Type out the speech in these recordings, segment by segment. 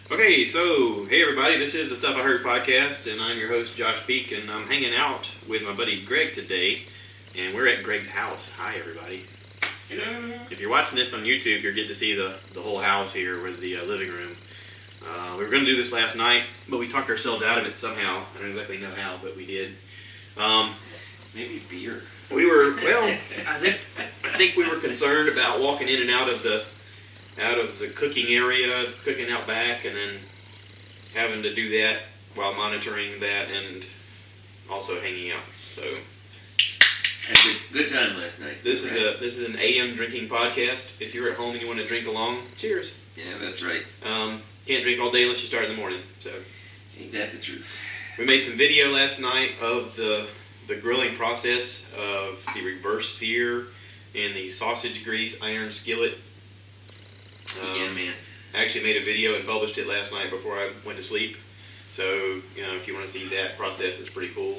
Okay, so hey everybody, this is the Stuff I Heard podcast, and I'm your host Josh Peak, and I'm hanging out with my buddy Greg today, and we're at Greg's house. Hi everybody. Hello. If you're watching this on YouTube, you're getting to see the whole house here with the living room. We were going to do this last night, but we talked ourselves out of it somehow. I don't exactly know how, but we did. Maybe beer. We were I think we were concerned about walking in and out of the cooking area, cooking out back, and then having to do that while monitoring that and also hanging out. So Had a good time last night. this is an AM drinking podcast. If you're at home and you want to drink along, cheers. Yeah, that's right. Can't drink all day unless you start in the morning. So Ain't that the truth? we made some video last night of the grilling process of the reverse sear and the sausage grease iron skillet. Yeah, man. I actually made a video and published it last night before I went to sleep. So, you know, if you want to see that process, it's pretty cool.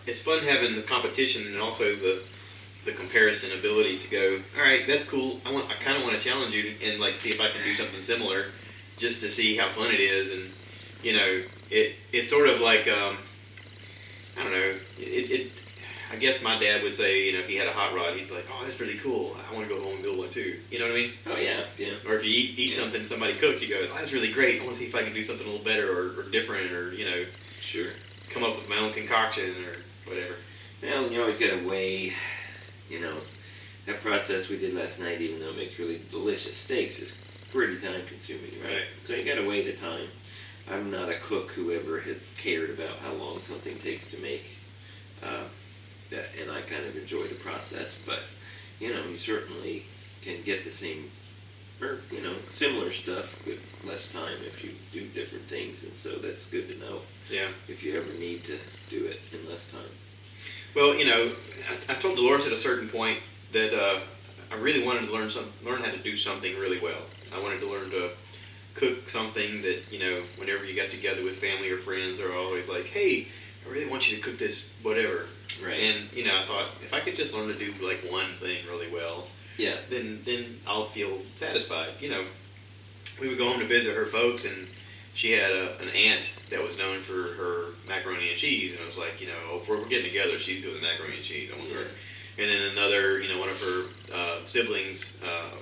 It's fun having the competition and also the comparison ability to go, all right, that's cool. I kind of want to challenge you and like see if I can do something similar, just to see how fun it is. And you know, it's sort of like I don't know. I guess my dad would say, you know, if he had a hot rod, he'd be like, oh, that's really cool. I want to go home and build one too. You know what I mean? Oh yeah, yeah. Or if you eat something somebody cooked, you go, oh, that's really great. I want to see if I can do something a little better or different, or you know, Sure. come up with my own concoction or whatever. Well, you always got to weigh. You know, that process we did last night, even though it makes really delicious steaks, is pretty time consuming, right? So you got to weigh the time. I'm not a cook who ever has cared about how long something takes to make. And I kind of enjoy the process, but you know, you certainly can get the same, or you know, similar stuff with less time if you do different things, and so that's good to know. Yeah. If you ever need to do it in less time. Well, you know, I told Dolores at a certain point that I really wanted to learn how to do something really well. I wanted to learn to cook something that, you know, whenever you got together with family or friends, they're always like, hey, I really want you to cook this whatever. Right. And, you know, I thought, if I could just learn to do, like, one thing really well, Yeah. then I'll feel satisfied. You know, we would go home to visit her folks, and she had an aunt that was known for her macaroni and cheese, and it was like, you know, oh, if we're getting together, she's doing the macaroni and cheese. I want her. And then another, you know, one of her siblings'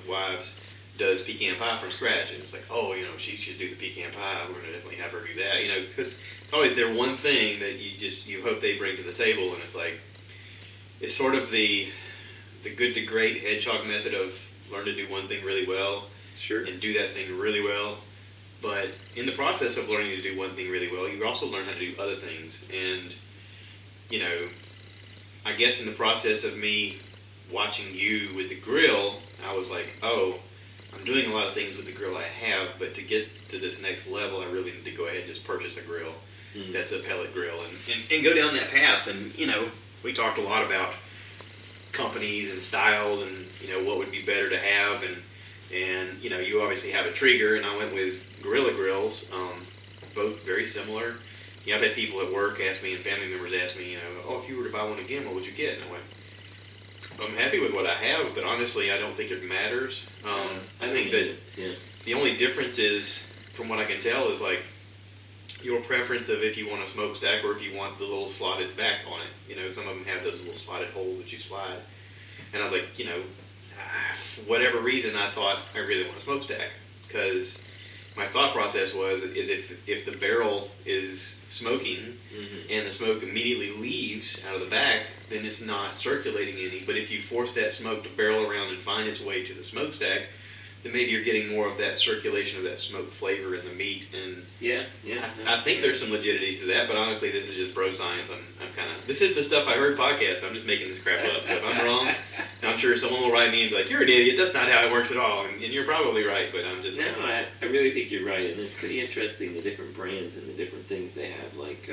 wives does pecan pie from scratch, and it's like, oh, you know, she should do the pecan pie. We're gonna definitely have her do that, you know, because it's always their one thing that you hope they bring to the table, and it's like, it's sort of the good to great hedgehog method of learn to do one thing really well, Sure. and do that thing really well. But in the process of learning to do one thing really well, you also learn how to do other things. And, you know, I guess in the process of me watching you with the grill, I was like, oh, I'm doing a lot of things with the grill I have, but to get to this next level, I really need to go ahead and just purchase a grill that's a pellet grill and go down that path. And, you know, we talked a lot about companies and styles and, you know, what would be better to have. And you know, you obviously have a Traeger, and I went with Gorilla Grills, both very similar. You know, I've had people at work ask me, and family members ask me, you know, oh, if you were to buy one again, what would you get? And I went, I'm happy with what I have, but honestly, I don't think it matters. I think that the only difference is, from what I can tell, is like your preference of if you want a smokestack or if you want the little slotted back on it. You know, some of them have those little slotted holes that you slide. And I was like, you know, for whatever reason, I thought I really want a smokestack, because my thought process is if the barrel is smoking and the smoke immediately leaves out of the back, then it's not circulating any. But if you force that smoke to barrel around and find its way to the smokestack, then maybe you're getting more of that circulation of that smoke flavor in the meat. And I think there's some legitimacy to that, but honestly, this is just bro science. I'm kind of, this is the Stuff I Heard podcast. I'm just making this crap up. So if I'm wrong, I'm sure someone will write me and be like, you're an idiot. That's not how it works at all. And you're probably right, but I'm just... No, I really think you're right, and it's pretty interesting, the different brands and the different things they have. Like,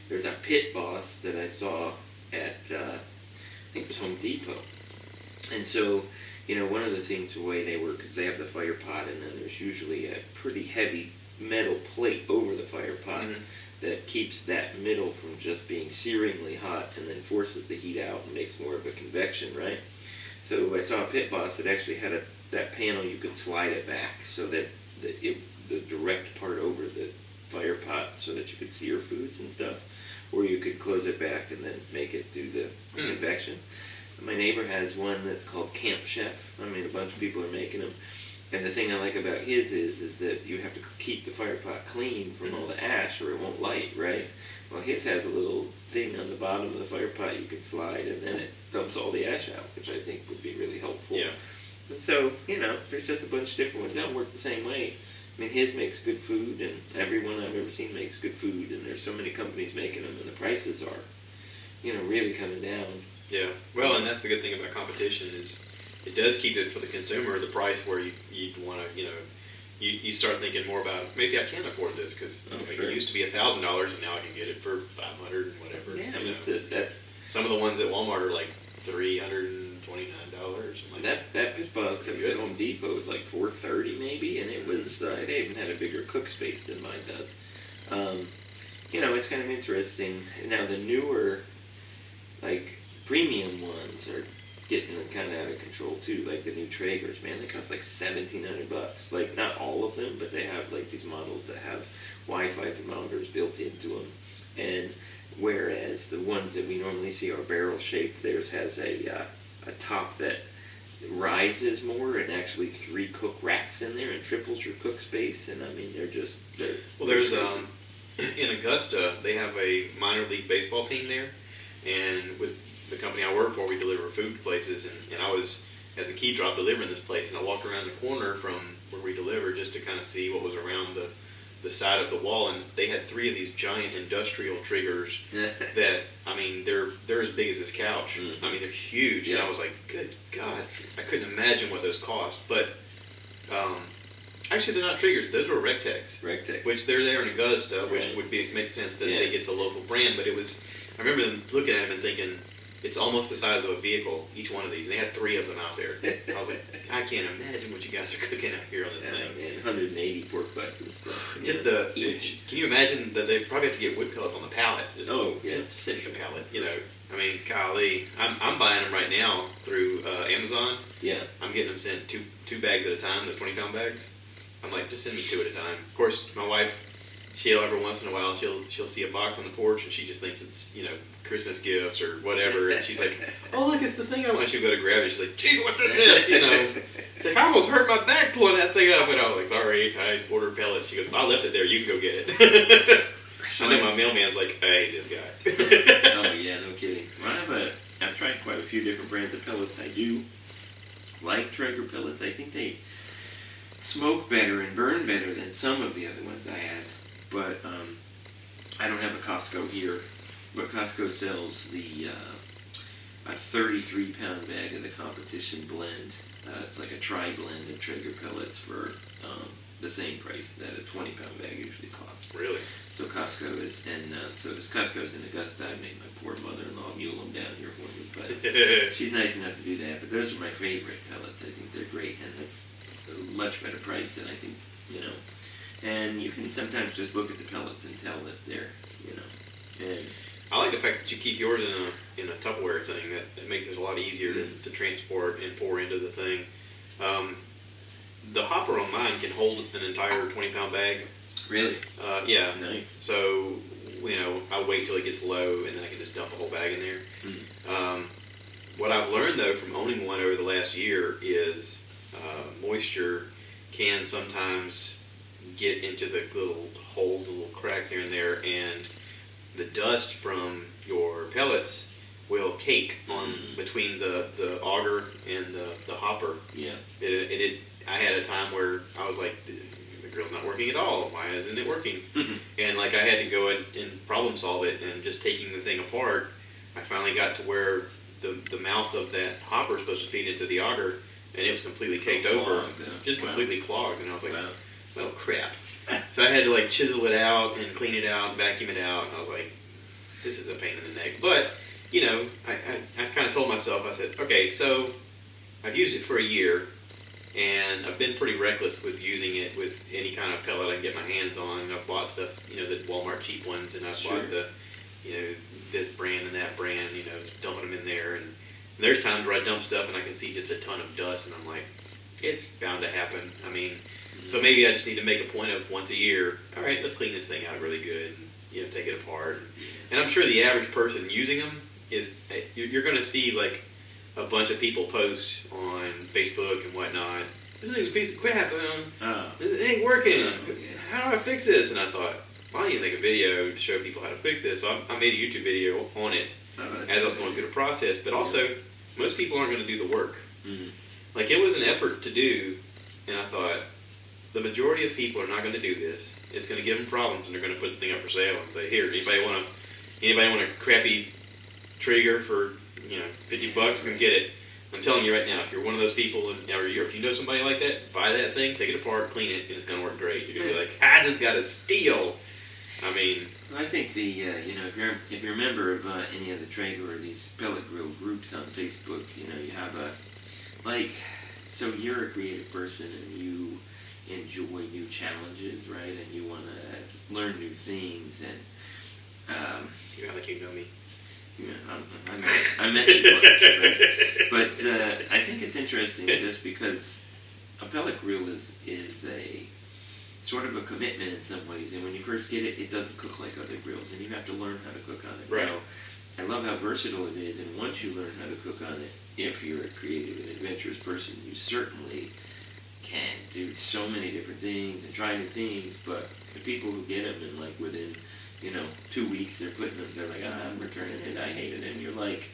there's a Pit Boss that I saw at, I think it was Home Depot. And so, you know, one of the things, the way they work is they have the fire pot, and then there's usually a pretty heavy metal plate over the fire pot that keeps that middle from just being searingly hot and then forces the heat out and makes more of a convection, right? So I saw a Pit Boss that actually had that panel you could slide it back so that the direct part over the fire pot so that you could see your foods and stuff, or you could close it back and then make it do the convection. My neighbor has one that's called Camp Chef. I mean, a bunch of people are making them. And the thing I like about his is that you have to keep the fire pot clean from all the ash or it won't light, right? Well, his has a little thing on the bottom of the fire pot you can slide, and then it dumps all the ash out, which I think would be really helpful. Yeah. And so, there's just a bunch of different ones. They don't work the same way. I mean, his makes good food, and everyone I've ever seen makes good food, and there's so many companies making them, and the prices are, really coming down. Yeah. Well, and that's the good thing about competition is it does keep it for the consumer the price where you want to, you start thinking more about maybe I can afford this because it used to be $1,000 and now I can get it for $500 and whatever. Yeah, that's it. Some of the ones at Walmart are like $329. Like that Pit Boss at Home Depot was like $430 maybe, and it was it even had a bigger cook space than mine does. It's kind of interesting. Now the newer, like premium ones are getting kind of out of control too. Like the new Traegers, man, they cost like $1,700. Like not all of them, but they have like these models that have Wi-Fi thermometers built into them. And whereas the ones that we normally see are barrel shaped, theirs has a top that rises more and actually 3 cook racks in there and triples your cook space. And I mean, there's in Augusta they have a minor league baseball team there, and with the company I work for, we deliver food to places, and I was, as a key drop, delivering this place, and I walked around the corner from where we deliver just to kind of see what was around the side of the wall, and they had 3 of these giant industrial triggers that, I mean, they're as big as this couch. Mm-hmm. I mean, they're huge, and I was like, good God, I couldn't imagine what those cost, but actually they're not triggers, those were Rectex, which they're there in Augusta, which would make sense that they get the local brand, but I remember them looking at them and thinking, it's almost the size of a vehicle, each one of these. And they had 3 of them out there. I was like, I can't imagine what you guys are cooking out here on this thing. And 180 pork butts and stuff. Just can you imagine that they probably have to get wood pellets on the pallet? Just sitting the pallet, I mean, golly. I'm buying them right now through Amazon. Yeah. I'm getting them sent two bags at a time, the 20-pound bags. I'm like, just send me 2 at a time. Of course, my wife, she'll every once in a while, she'll see a box on the porch and she just thinks it's, Christmas gifts or whatever, and she's like, oh look, it's the thing I want. She'll go to grab it, she's like, geez, what's in this, She's like, I almost hurt my back pulling that thing up, and I was like, sorry, I ordered pellets. She goes, I left it there, you can go get it. I know my mailman's like, I hate this guy. Oh yeah, no kidding. Well, I've tried quite a few different brands of pellets. I do like Traeger pellets. I think they smoke better and burn better than some of the other ones I had, but I don't have a Costco here. But Costco sells a 33-pound bag of the competition blend. It's like a tri-blend of Traeger pellets for the same price that a 20-pound bag usually costs. Really? So Costco is, Costco's in Augusta. I made my poor mother-in-law mule them down here for me, but she's nice enough to do that. But those are my favorite pellets. I think they're great, and it's a much better price than I think, And you can sometimes just look at the pellets and tell that they're, and I like the fact that you keep yours in a Tupperware thing. That makes it a lot easier to transport and pour into the thing. The hopper on mine can hold an entire 20-pound bag. Really? Yeah. Nice. So, I wait till it gets low, and then I can just dump a whole bag in there. Mm. What I've learned, though, from owning one over the last year is moisture can sometimes get into the little holes, the little cracks here and there, and the dust from your pellets will cake on between the auger and the hopper. Yeah. I had a time where I was like, the grill's not working at all. Why isn't it working? And I had to go and problem solve it, and just taking the thing apart, I finally got to where the mouth of that hopper is supposed to feed into the auger, and it was completely caked over, just completely clogged. And I was like, well, crap. So I had to chisel it out and clean it out and vacuum it out. And I was like, this is a pain in the neck. But, I kind of told myself, I said, okay, so I've used it for a year, and I've been pretty reckless with using it with any kind of pellet I can get my hands on. And I've bought stuff, the Walmart cheap ones, and I've bought the, this brand and that brand, dumping them in there. And And there's times where I dump stuff and I can see just a ton of dust, and I'm like, it's bound to happen. I mean, so maybe I just need to make a point of once a year, all right, let's clean this thing out really good, and, you know, take it apart. And I'm sure the average person using them is, you're going to see like a bunch of people post on Facebook and whatnot, this thing's a piece of crap, this ain't working, how do I fix this? And I thought, well, I need to make a video to show people how to fix this. So I made a YouTube video on it as I was going through the process, but also, most people aren't going to do the work. Mm-hmm. Like, it was an effort to do, and I thought, the majority of people are not going to do this. It's going to give them problems, and they're going to put the thing up for sale and say, here, anybody want a crappy trigger for, you know, $50? Come get it. I'm telling you right now, if you're one of those people, or if you know somebody like that, buy that thing, take it apart, clean it, and it's going to work great. You're going to be like, I just got a Steele. I mean, I think the you know, if you're a member of any of the Traeger or these pellet grill groups on Facebook, you know, you have so you're a creative person and you enjoy new challenges, right? And you want to learn new things, and you like you know me. Yeah, I met you once, right? But I think it's interesting just because a pellet grill is a sort of a commitment in some ways, and when you first get it, it doesn't cook like other grills, and you have to learn how to cook on it. Right. Now, I love how versatile it is, and once you learn how to cook on it, if you're a creative and adventurous person, you certainly can do so many different things and try new things. But the people who get them and like within, you know, 2 weeks they're putting them, they're like, I'm returning it, I hate it, and you're like,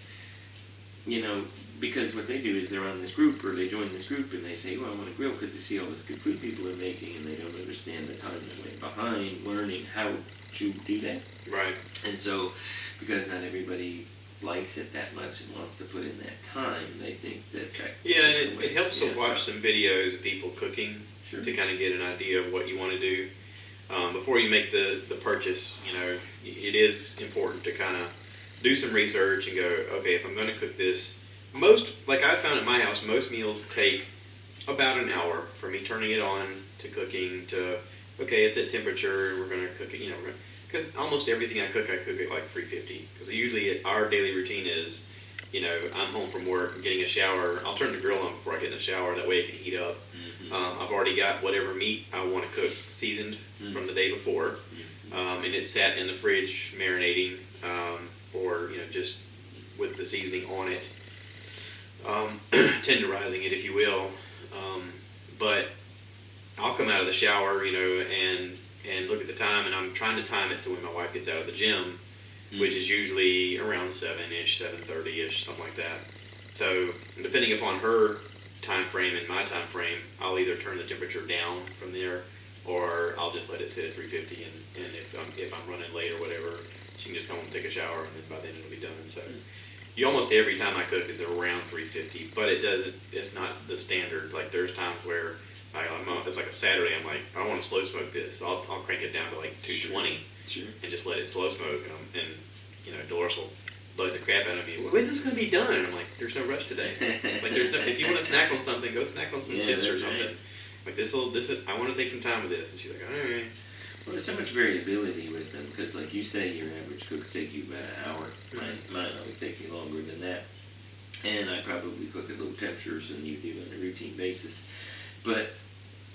you know, because what they do is they're on this group, or they join this group, and they say, well, I want to grill because they see all this good food people are making, and they don't understand the time they went behind learning how to do that. Right. And so, because not everybody likes it that much and wants to put in that time, they think that... Yeah, and it helps to watch some videos of people cooking Sure. to kind of get an idea of what you want to do. Before you make the purchase, you know, it is important to kind of do some research and go, okay, if I'm going to cook this, like I found at my house, most meals take about an hour from me turning it on to cooking to, okay, it's at temperature, we're going to cook it, you know, because almost everything I cook at like 350. Because usually our daily routine is, you know, I'm home from work, I'm getting a shower, I'll turn the grill on before I get in the shower, that way it can heat up. Mm-hmm. I've already got whatever meat I want to cook seasoned from the day before, and it's sat in the fridge marinating, or, you know, just with the seasoning on it, tenderizing it, if you will. But I'll come out of the shower, you know, and look at the time, and I'm trying to time it to when my wife gets out of the gym, which is usually around 7-ish, 7:30-ish, something like that. So depending upon her time frame and my time frame, I'll either turn the temperature down from there, or I'll just let it sit at 350, and if I'm running late or whatever, she can just come home and take a shower, and then by then it'll be done. So you almost every time I cook is around 350, but it's not the standard. Like there's times where if it's like a Saturday, I'm like, I want to slow smoke this, so I'll crank it down to like 220 and just let it slow smoke, and you know, Dolores will bug the crap out of me. When is this going to be done? And I'm like, there's no rush today. Like there's no, if you want to snack on something, go snack on some chips or something. Right. Like this is, I want to take some time with this. And she's like, all right. Well, there's so much variability with them, because like you say, your average cooks take you about an hour. Mine always take me longer than that. And I probably cook at low temperatures than you do on a routine basis. But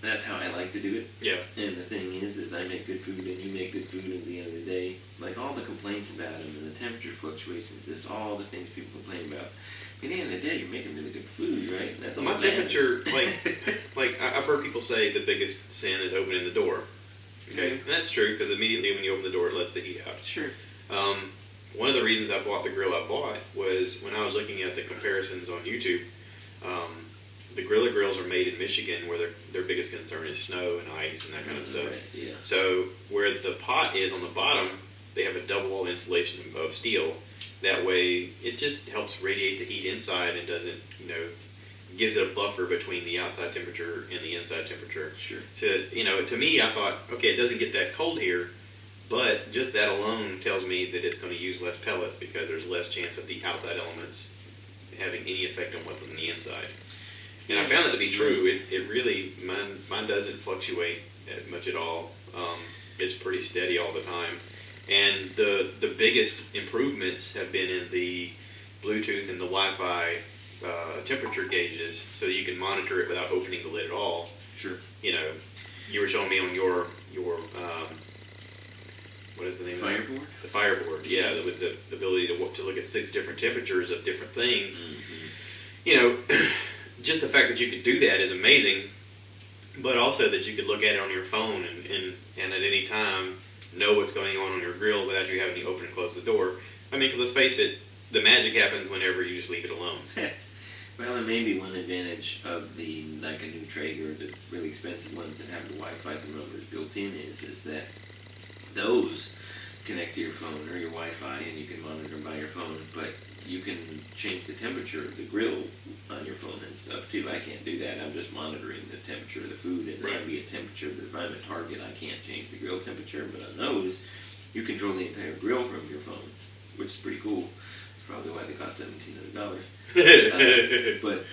that's how I like to do it. Yeah. And the thing is I make good food and you make good food at the end of the day. Like all the complaints about them and the temperature fluctuations, just all the things people complain about. At the end of the day, you're making really good food, right? And that's all my temperature, like I've heard people say the biggest sin is opening the door. Okay, and that's true, because immediately when you open the door, it lets the heat out. Sure. One of the reasons I bought the grill I bought was when I was looking at the comparisons on YouTube. The Grilla grills are made in Michigan, where their biggest concern is snow and ice and that kind of stuff. Right, yeah. So where the pot is on the bottom, they have a double wall insulation of steel. That way, it just helps radiate the heat inside and doesn't, you know, gives it a buffer between the outside temperature and the inside temperature. Sure. To me, I thought, okay, it doesn't get that cold here, but just that alone tells me that it's going to use less pellets because there's less chance of the outside elements having any effect on what's on the inside. And I found that to be true. It really, mine doesn't fluctuate much at all. It's pretty steady all the time. And the biggest improvements have been in the Bluetooth and the Wi-Fi temperature gauges, so that you can monitor it without opening the lid at all. Sure. You know, you were showing me on your what is the name? Fireboard? The Fireboard, yeah, with the ability to look at 6 different temperatures of different things. Mm-hmm. You know, just the fact that you could do that is amazing, but also that you could look at it on your phone and at any time know what's going on your grill without you having to open and close the door. I mean, because let's face it, the magic happens whenever you just leave it alone. Well, and maybe one advantage of like a new Traeger, the really expensive ones that have the Wi-Fi thermometers built in is that those connect to your phone or your Wi-Fi and you can monitor them by your phone, but you can change the temperature of the grill on your phone and stuff too. I can't do that. I'm just monitoring the temperature of the food and right. ambient temperature. But if I'm at Target, I can't change the grill temperature. But on those, you control the entire grill from your phone, which is pretty cool. It's probably why they cost $1,700. But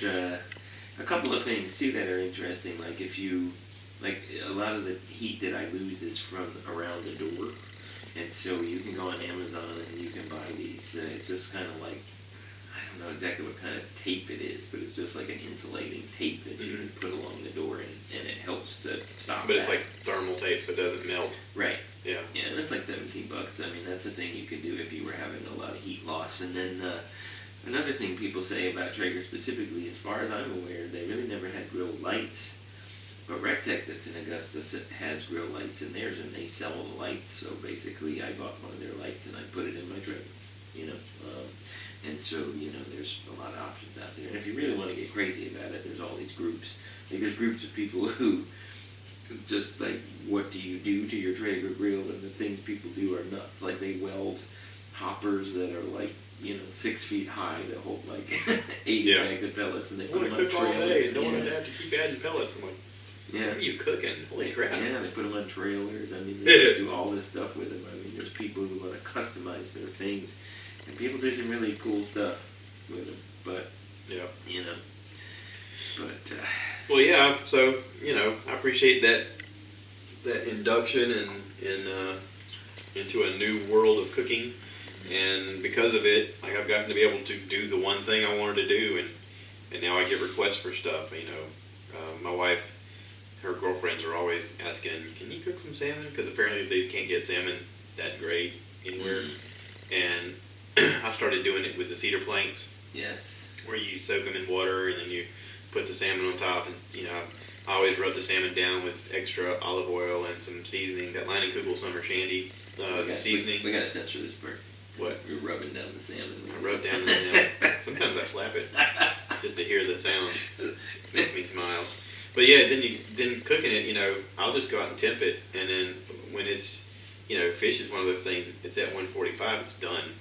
a couple of things too that are interesting, like if you, like a lot of the heat that I lose is from around the door, and so you can go on Amazon and you can buy these. It's just kind of like, I don't know exactly what kind of tape it is, but it's just like an insulating tape that you can put along the door, and it helps to stop. But it's like thermal tape, so it doesn't melt. Right. Yeah. Yeah, and it's like $17. I mean, that's a thing you could do if you were having a lot of heat loss. And then another thing people say about Traeger specifically, as far as I'm aware, they really never had grill lights. But Rectech that's in Augusta has grill lights in theirs, and they sell the lights. So basically, I bought one of their lights and I put it in my Traeger. You know, and so there's a lot of options out there. And if you really want to get crazy about it, there's all these groups. Like there's groups of people who just like, what do you do to your Traeger grill? And the things people do are nuts. Like they weld hoppers that are like 6 feet high that hold like 80 bags of pellets, and they put them on trailers. All day. Don't want to have to keep adding pellets. I'm like, yeah. What are you cooking? Holy crap. Yeah, they put them on trailers. I mean, they just do all this stuff with them. I mean, there's people who want to customize their things. And people do some really cool stuff with them. But, but... well, yeah, so, I appreciate that induction and into a new world of cooking. And because of it, like I've gotten to be able to do the one thing I wanted to do, and now I get requests for stuff. My wife, her girlfriends are always asking, "Can you cook some salmon?" Because apparently they can't get salmon that great anywhere. And I've started doing it with the cedar planks. Yes. Where you soak them in water and then you put the salmon on top, and I always rub the salmon down with extra olive oil and some seasoning, that Line and Kugel Summer Shandy seasoning. We gotta censor this part. What? You're rubbing down the salmon. I rub down the salmon. Sometimes I slap it just to hear the sound. It makes me smile. But yeah, then cooking it, I'll just go out and temp it, and then when it's, fish is one of those things. It's at 145. It's done.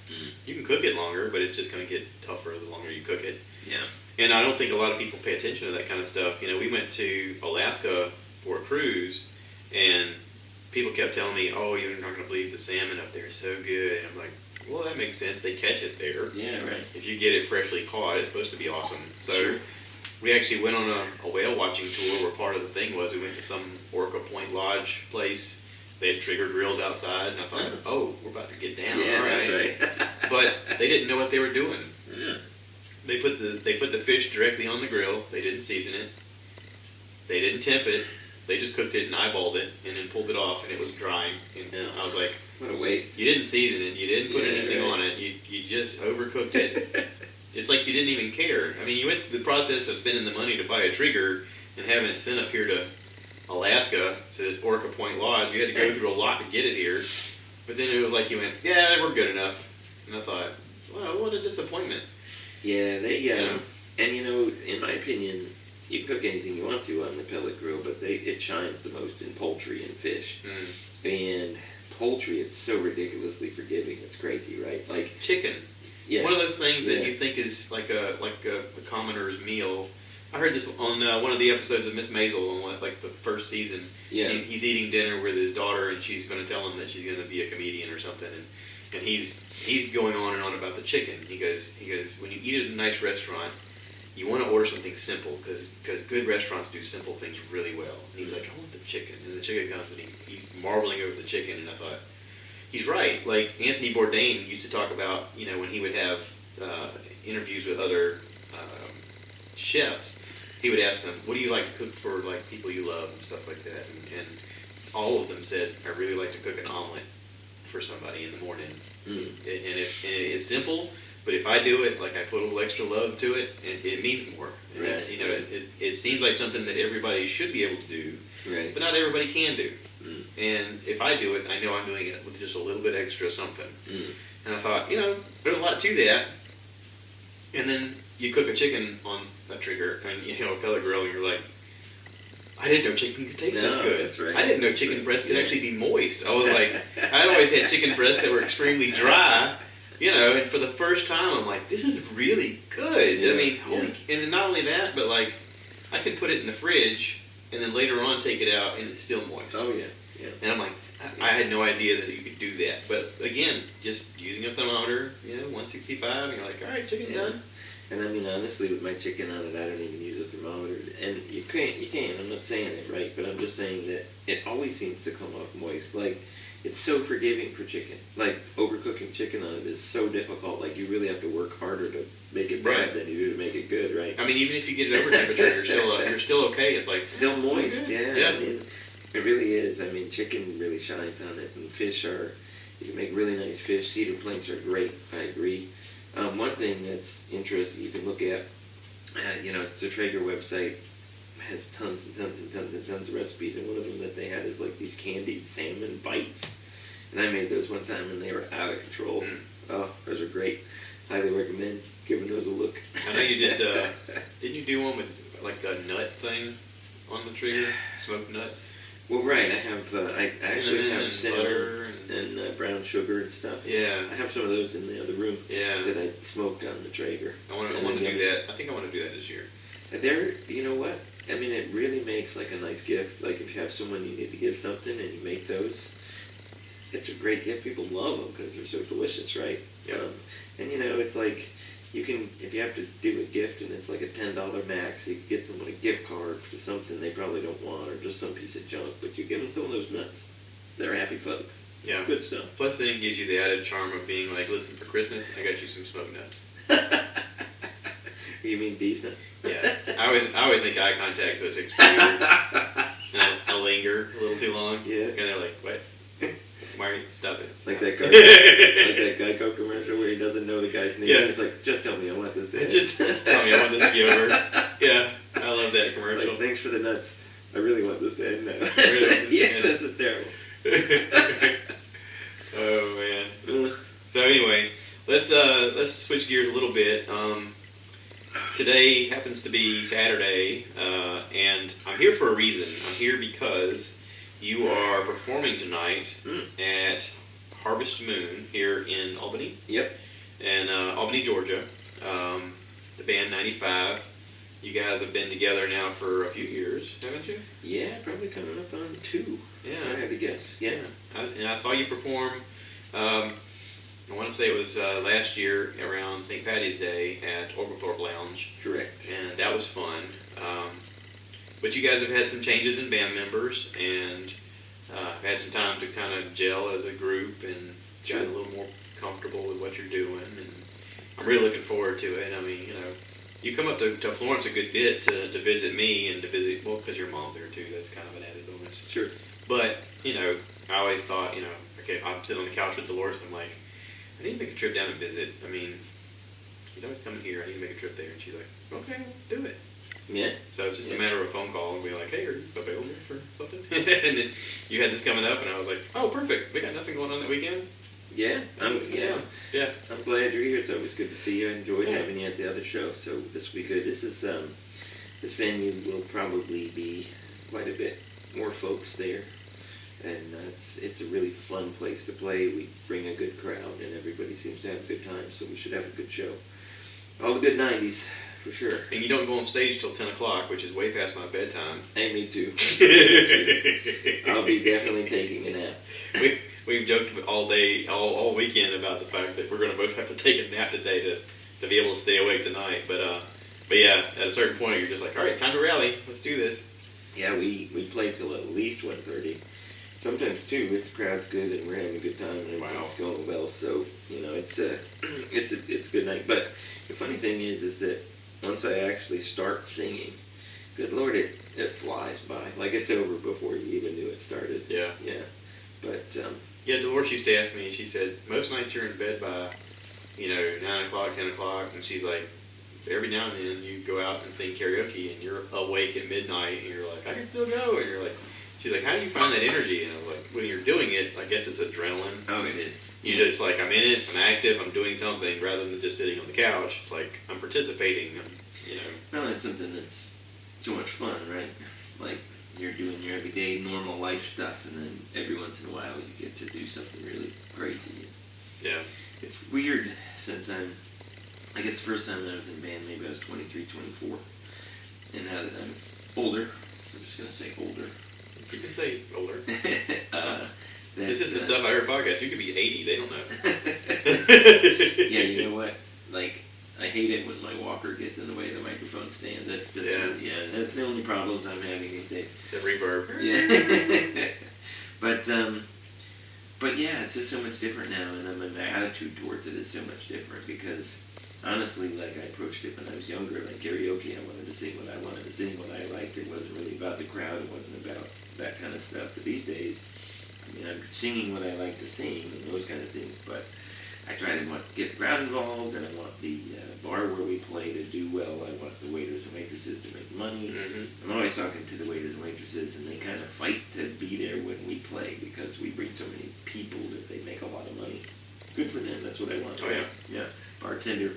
You can cook it longer, but it's just going to get tougher the longer you cook it. Yeah. And I don't think a lot of people pay attention to that kind of stuff. We went to Alaska for a cruise, and people kept telling me, "Oh, you're not going to believe the salmon up there is so good." And I'm like, well, that makes sense. They catch it there. Yeah, right. If you get it freshly caught, it's supposed to be awesome. So sure. We actually went on a whale watching tour where part of the thing was we went to some Orca Point Lodge place. They had trigger grills outside, and I thought, oh, we're about to get down. Yeah, all right. That's right. But they didn't know what they were doing. Yeah. They put the fish directly on the grill. They didn't season it. They didn't temp it. They just cooked it and eyeballed it, and then pulled it off, and it was drying. And I was like, what a waste. You didn't season it. You didn't put anything on it. You just overcooked it. It's like you didn't even care. I mean, you went through the process of spending the money to buy a trigger and having it sent up here to Alaska, to this Orca Point Lodge. You had to go through a lot to get it here. But then it was like you went, yeah, we're good enough. And I thought, wow, what a disappointment. Yeah, and in my opinion, you can cook anything you want to on the pellet grill, but it shines the most in poultry and fish. And poultry, it's so ridiculously forgiving. It's crazy, right? Like chicken. Yeah. One of those things that you think is like a commoner's meal. I heard this on one of the episodes of Miss Maisel on like the first season. Yeah. He's eating dinner with his daughter, and she's going to tell him that she's going to be a comedian or something, and he's going on and on about the chicken. He goes, when you eat at a nice restaurant, you want to order something simple because good restaurants do simple things really well. And he's like, I want the chicken, and the chicken comes, and he's marveling over the chicken, and I thought, he's right. Like Anthony Bourdain used to talk about, when he would have interviews with other chefs, he would ask them, "What do you like to cook for like people you love and stuff like that?" And all of them said, "I really like to cook an omelet for somebody in the morning." Mm. And it's simple, but if I do it, like I put a little extra love to it, it means more. Right. You know, it seems like something that everybody should be able to do, Right. but not everybody can do. Mm. And if I do it, I know I'm doing it with just a little bit extra something. Mm. And I thought, there's a lot to that. And then you cook a chicken on a trigger, and a pellet grill, and you're like, I didn't know chicken could taste this good. That's right. I didn't know chicken breast could actually be moist. I was like, I'd always had chicken breasts that were extremely dry, and for the first time, I'm like, this is really good. Yeah. I mean, and not only that, but like, I could put it in the fridge, and then later on take it out, and it's still moist. Oh, yeah. And I'm like, I had no idea that you could do that. But again, just using a thermometer, 165, and you're like, all right, chicken's done. And I mean, honestly, with my chicken on it, I don't even use a thermometer. And you can. I'm not saying it, right? But I'm just saying that it always seems to come off moist. Like, it's so forgiving for chicken. Like, overcooking chicken on it is so difficult. Like, you really have to work harder to make it bad than you do to make it good, right? I mean, even if you get it over temperature, you're still okay. It's like still moist. Still yeah. I mean, it really is. I mean, chicken really shines on it, and fish are. You can make really nice fish. Cedar planks are great. I agree. One thing that's interesting you can look at, the Traeger website has tons and tons and tons and tons of recipes, and one of them that they had is like these candied salmon bites. And I made those one time, and they were out of control. Mm. Oh, those are great. Highly recommend giving those a look. I know you did. Didn't you do one with like a nut thing on the trigger? Smoked nuts? Well, right. I have. I actually have and cinnamon butter and brown sugar and stuff. Yeah. I have some of those in the other room. Yeah. That I smoked on the Traeger. I want to do that. I think I want to do that this year. You know what? I mean, it really makes like a nice gift. Like if you have someone you need to give something and you make those, it's a great gift. People love them because they're so delicious, right? Yeah. And it's like you can, if you have to do a gift and it's like a $10 max, you can get someone a gift card for something they probably don't want or just some piece of junk, but you give them some of those nuts. They're happy folks. Yeah. It's good stuff. Plus, then it gives you the added charm of being like, listen, for Christmas, I got you some smoked nuts. You mean these nuts? Yeah. I always make eye contact, so it's extremely weird. I linger a little too long. Yeah. And they're like, what? Why are you, stop it. It's like that Geico commercial where he doesn't know the guy's name. Yeah. He's like, just tell me I want this to end. Just tell me I want this to be over. Yeah. I love that commercial. Like, thanks for the nuts. I really want this to end now. Really? Yeah, that's a terrible. Oh man. So anyway, let's switch gears a little bit. Today happens to be Saturday, and I'm here for a reason. I'm here because you are performing tonight at Harvest Moon here in Albany. Yep. In Albany, Georgia. The band 95. You guys have been together now for a few years, haven't you? Yeah, probably coming up on 2. Yeah. I had to guess. Yeah. And I saw you perform, I want to say it was last year around St. Patty's Day at Oglethorpe Lounge. Correct. And that was fun. But you guys have had some changes in band members and had some time to kind of gel as a group and Sure. got a little more comfortable with what you're doing. And I'm really looking forward to it. I mean, you come up to Florence a good bit to visit me and to visit, well, because your mom's there too. That's kind of an added bonus. Sure. But, I always thought, okay, I'm sitting on the couch with Dolores and I'm like, I need to make a trip down and visit. I mean, he's always coming here. I need to make a trip there. And she's like, okay, we'll do it. Yeah. So it's just a matter of a phone call and be like, hey, are you available for something? And then you had this coming up and I was like, oh, perfect. We got nothing going on that weekend. Yeah. Yeah. I'm glad you're here. It's always good to see you. I enjoyed having you at the other show, so this will be good. This is this venue will probably be quite a bit more folks there, and it's a really fun place to play. We bring a good crowd, and everybody seems to have a good time, so we should have a good show. All the good 90s, for sure. And you don't go on stage till 10 o'clock, which is way past my bedtime. Hey, me too. I'll be definitely taking a nap. We've joked all day, all weekend about the fact that we're going to both have to take a nap today to be able to stay awake tonight. But yeah, at a certain point, you're just like, all right, time to rally. Let's do this. Yeah, we play till at least 1:30. Sometimes 2 if the crowd's good and we're having a good time and everything's going well. So it's a good night. But The funny thing is that once I actually start singing, good Lord, it flies by. Like it's over before you even knew it started. Yeah. Yeah. But, yeah, Dolores used to ask me, she said, most nights you're in bed by, 9 o'clock, 10 o'clock, and she's like, every now and then you go out and sing karaoke and you're awake at midnight and you're like, I can still go. And you're like, she's like, how do you find that energy? And I'm like, when you're doing it, I guess it's adrenaline. oh, it is. You just like, I'm in it, I'm active, I'm doing something rather than just sitting on the couch. It's like, I'm participating, Well, it's something that's so much fun, right? Like, you're doing your everyday normal life stuff, and then every once in a while you get to do something really crazy. Yeah. It's weird since I guess the first time I was in band, maybe I was 23, 24. And now that I'm older, I'm just going to say older. You can say older. That, this is the stuff I heard podcast. You could be 80, they don't know. yeah, you know what? Like, I hate it when my walker gets in the way of the microphone stand. That's just, that's the only problems I'm having these days. The reverb. Yeah. But yeah, it's just so much different now, and my attitude towards it is so much different because, honestly, like, I approached it when I was younger, like karaoke, I wanted to sing what I wanted to sing, what I liked. It wasn't really about the crowd, it wasn't about that kind of stuff. But these days, I mean, I'm singing what I like to sing and those kind of things, but I try to get the crowd involved, and I want the bar where we play to do well. I want the waiters and waitresses to make money. Mm-hmm. I'm always talking to the waiters and waitresses, and they kind of fight to be there when we play because we bring so many people that they make a lot of money. Good for them. That's what I want. Oh, yeah. Yeah.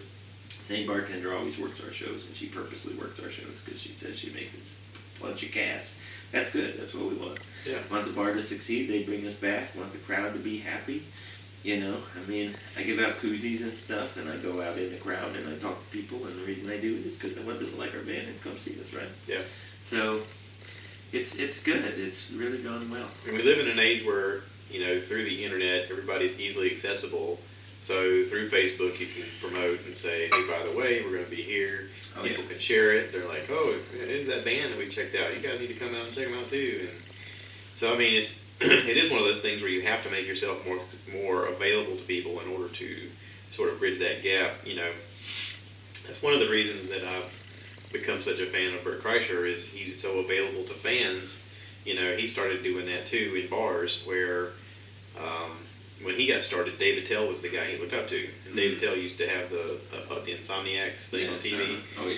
Same bartender always works our shows, and she purposely works our shows because she says she makes a bunch of cash. That's good. That's what we want. Yeah. Want the bar to succeed. They bring us back. Want the crowd to be happy. I mean, I give out koozies and stuff, and I go out in the crowd and I talk to people, and the reason I do it is because I want them to like our band and come see us, right? Yeah. So, it's good. It's really gone well. And we live in an age where, through the internet, everybody's easily accessible. So through Facebook, you can promote and say, hey, by the way, we're going to be here. People can share it. They're like, oh, it's that band that we checked out. You guys need to come out and check them out too. And so, I mean, it is one of those things where you have to make yourself more available to people in order to sort of bridge that gap. That's one of the reasons that I've become such a fan of Bert Kreischer is he's so available to fans. He started doing that too in bars where when he got started, David Tell was the guy he looked up to. And David Tell used to have the Insomniacs thing on TV.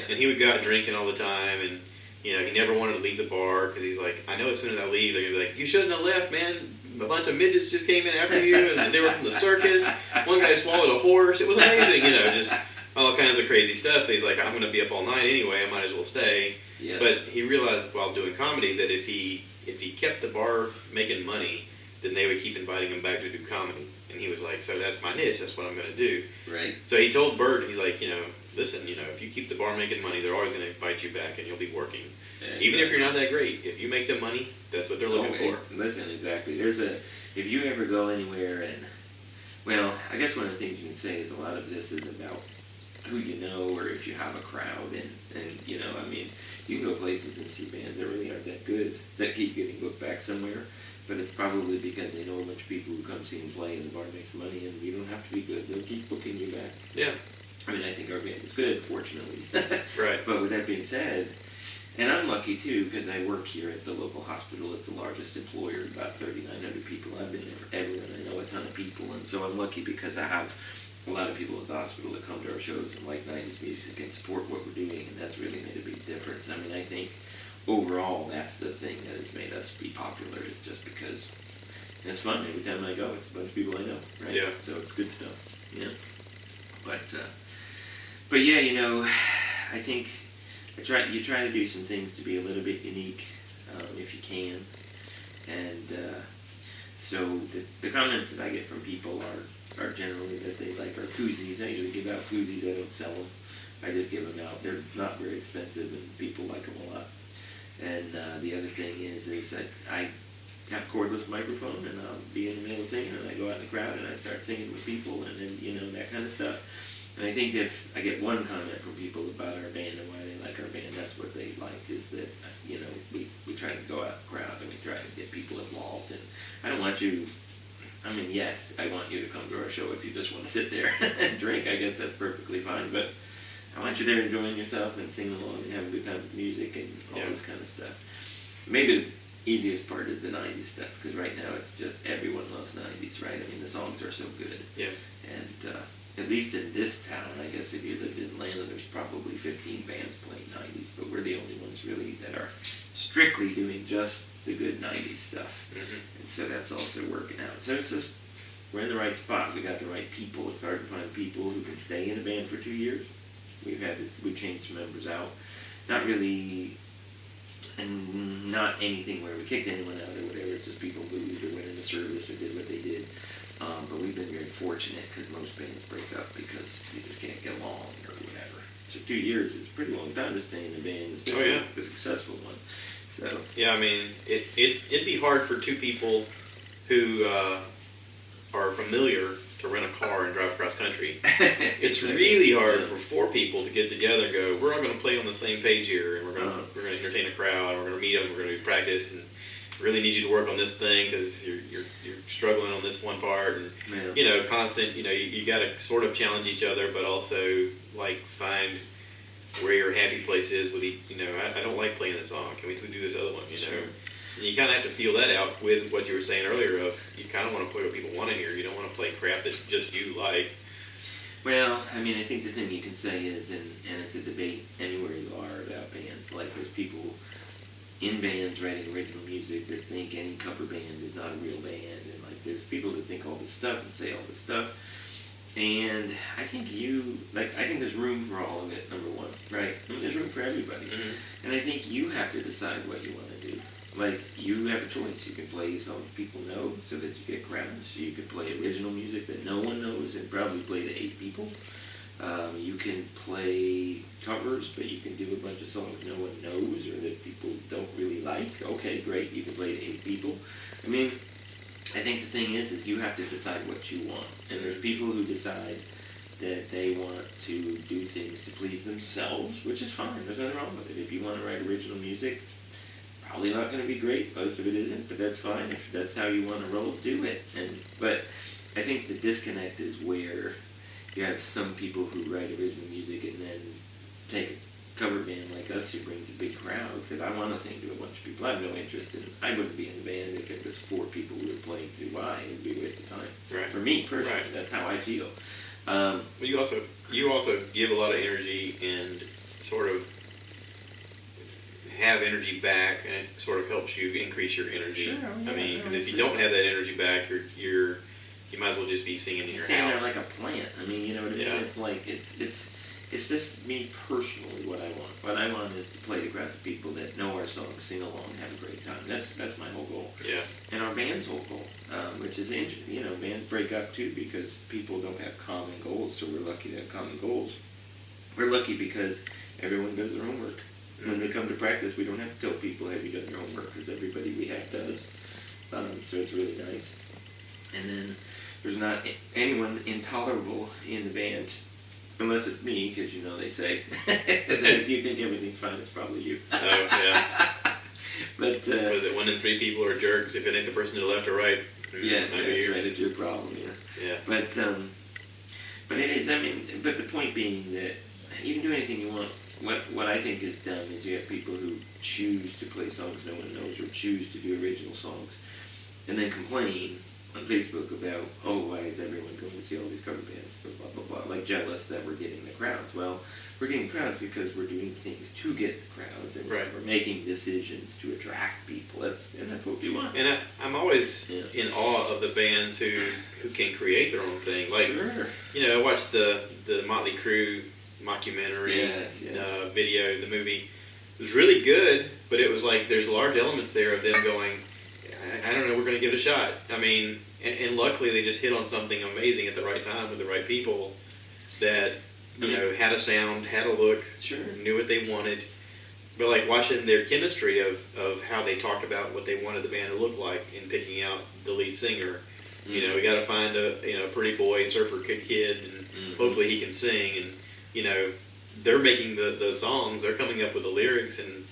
And he would go out drinking all the time, and he never wanted to leave the bar because he's like, I know as soon as I leave, they're going to be like, you shouldn't have left, man. A bunch of midgets just came in after you, and they were from the circus. One guy swallowed a horse. It was amazing, just all kinds of crazy stuff. So he's like, I'm going to be up all night anyway. I might as well stay. Yeah. But he realized while doing comedy that if he kept the bar making money, then they would keep inviting him back to do comedy. And he was like, so that's my niche. That's what I'm going to do. Right. So he told Bert, he's like, listen, if you keep the bar making money, they're always going to invite you back and you'll be working. Even if you're not that great. If you make them money, that's what they're looking for. Listen, exactly. If you ever go anywhere and, well, I guess one of the things you can say is a lot of this is about who you know or if you have a crowd. And I mean, you can go places and see bands that really aren't that good that keep getting booked back somewhere. But it's probably because they know a bunch of people who come see them play and the bar makes money and you don't have to be good. They'll keep booking you back. Yeah. I mean, I think our band is good, fortunately. Right. But with that being said, and I'm lucky too because I work here at the local hospital. It's the largest employer, about 3,900 people. I've been there forever and I know a ton of people. And so I'm lucky because I have a lot of people at the hospital that come to our shows and like 90s music and support what we're doing. And that's really made a big difference. I mean, I think overall, that's the thing that has made us be popular is just because it's fun. Every time I go, it's a bunch of people I know, right? Yeah. So it's good stuff, But yeah, I think you try to do some things to be a little bit unique, if you can. And so the comments that I get from people are generally that they like our koozies. I usually give out koozies. I don't sell them. I just give them out. They're not very expensive, and people like them a lot. And the other thing is I have a cordless microphone, and I'll be in the middle of singing, and I go out in the crowd, and I start singing with people, and then, that kind of stuff. And I think if I get one comment from people about our band and why they like our band, that's what they like, is that, we try to go out in the crowd, and we try to get people involved. And I don't want you, yes, I want you to come to our show if you just want to sit there and drink. I guess that's perfectly fine. But I want you there enjoying yourself and singing along and having a good time with music and all Yeah. this kind of stuff. Maybe the easiest part is the 90s stuff, because right now it's just everyone loves 90s, right? I mean, the songs are so good. Yeah. And at least in this town, I guess if you lived in Atlanta, there's probably 15 bands playing 90s, but we're the only ones really that are strictly doing just the good 90s stuff. Mm-hmm. And so that's also working out. So it's just, we're in the right spot. We got the right people. It's hard to find people who can stay in a band for 2 years. We've changed some members out. Not really, and not anything where we kicked anyone out or whatever. It's just people moved or went into service or did what they did. But we've been very fortunate because most bands break up because you just can't get along or whatever. So 2 years is a pretty long time to stay in a band, especially a successful one. So yeah, I mean, it'd be hard for two people who are familiar to rent a car and drive across country. It's really hard for four people to get together and go, we're all going to play on the same page here, and we're going to entertain a crowd, and we're going to meet them, we're going to do practice, and really need you to work on this thing because you're struggling on this one part, and you know, constant. You know, you got to sort of challenge each other, but also like find where your happy place is with you know, I don't like playing this song. Can we do this other one? You know, and you kind of have to feel that out with what you were saying earlier. Of you kind of want to play what people want to hear. You don't want to play crap that just you like. Well, I mean, I think the thing you can say is, and it's a debate anywhere you are about bands. Like there's people in bands writing original music that think any cover band is not a real band, and like there's people that think all this stuff and say all this stuff. And I think I think there's room for all of it, number one, right? I mean, there's room for everybody. Mm-hmm. And I think you have to decide what you want to do. Like, you have a choice. You can play songs people know so that you get crowds. You can play original music that no one knows and probably play to 8 people. You can play covers, but you can do a bunch of songs no one knows or that people don't really like. Okay, great. You can play to 8 people. I mean, I think the thing is you have to decide what you want. And there's people who decide that they want to do things to please themselves, which is fine. There's nothing wrong with it. If you want to write original music, probably not going to be great. Most of it isn't, but that's fine. If that's how you want to roll, do it. But I think the disconnect is where you have some people who write original music and then take a cover band like us who brings a big crowd, because I want to sing to a bunch of people. I have no interest in. I wouldn't be in the band if it was 4 people who were playing through. Why? It would be a waste of time. Right. For me personally, right. That's how I feel. Well, you also give a lot of energy and sort of have energy back, and it sort of helps you increase your energy. Sure, yeah, I mean, because if you don't have that energy back, you might as well just be singing in your stand house. there like a plant. I mean, you know what I mean? Yeah. It's like it's just me personally what I want. What I want is to play to crowds of people that know our songs, sing along, have a great time. That's my whole goal. Yeah. And our band's whole goal, which is interesting. You know, bands break up too because people don't have common goals. So we're lucky to have common goals. We're lucky because everyone does their homework. When they come to practice, we don't have to tell people, have you done your homework? Because everybody we have does. So it's really nice. And then there's not anyone intolerable in the band, unless it's me, because you know they say that if you think everything's fine, it's probably you. Oh, yeah. But was it 1 in 3 people are jerks? If it ain't the person to the left or right, yeah, that's right. It's your problem. Yeah. But it is. I mean, but the point being that you can do anything you want. What I think is dumb is you have people who choose to play songs no one knows or choose to do original songs and then complain on Facebook about, oh, why is everyone going to see all these cover bands, blah, blah, blah, blah, like jealous that we're getting the crowds. Well, we're getting crowds because we're doing things to get the crowds and right. We're making decisions to attract people. That's what we want. And I'm always in awe of the bands who can create their own thing. Like, sure. You know, I watched the Motley Crue mockumentary video, the movie. It was really good, but it was like there's large elements there of them going, I don't know, we're going to give it a shot. I mean, and luckily they just hit on something amazing at the right time with the right people that, you know, had a sound, had a look, sure. Knew what they wanted. But like watching their chemistry of how they talked about what they wanted the band to look like in picking out the lead singer. Mm-hmm. You know, we got to find a pretty boy surfer kid, and hopefully he can sing. And you know, they're making the songs, they're coming up with the lyrics, and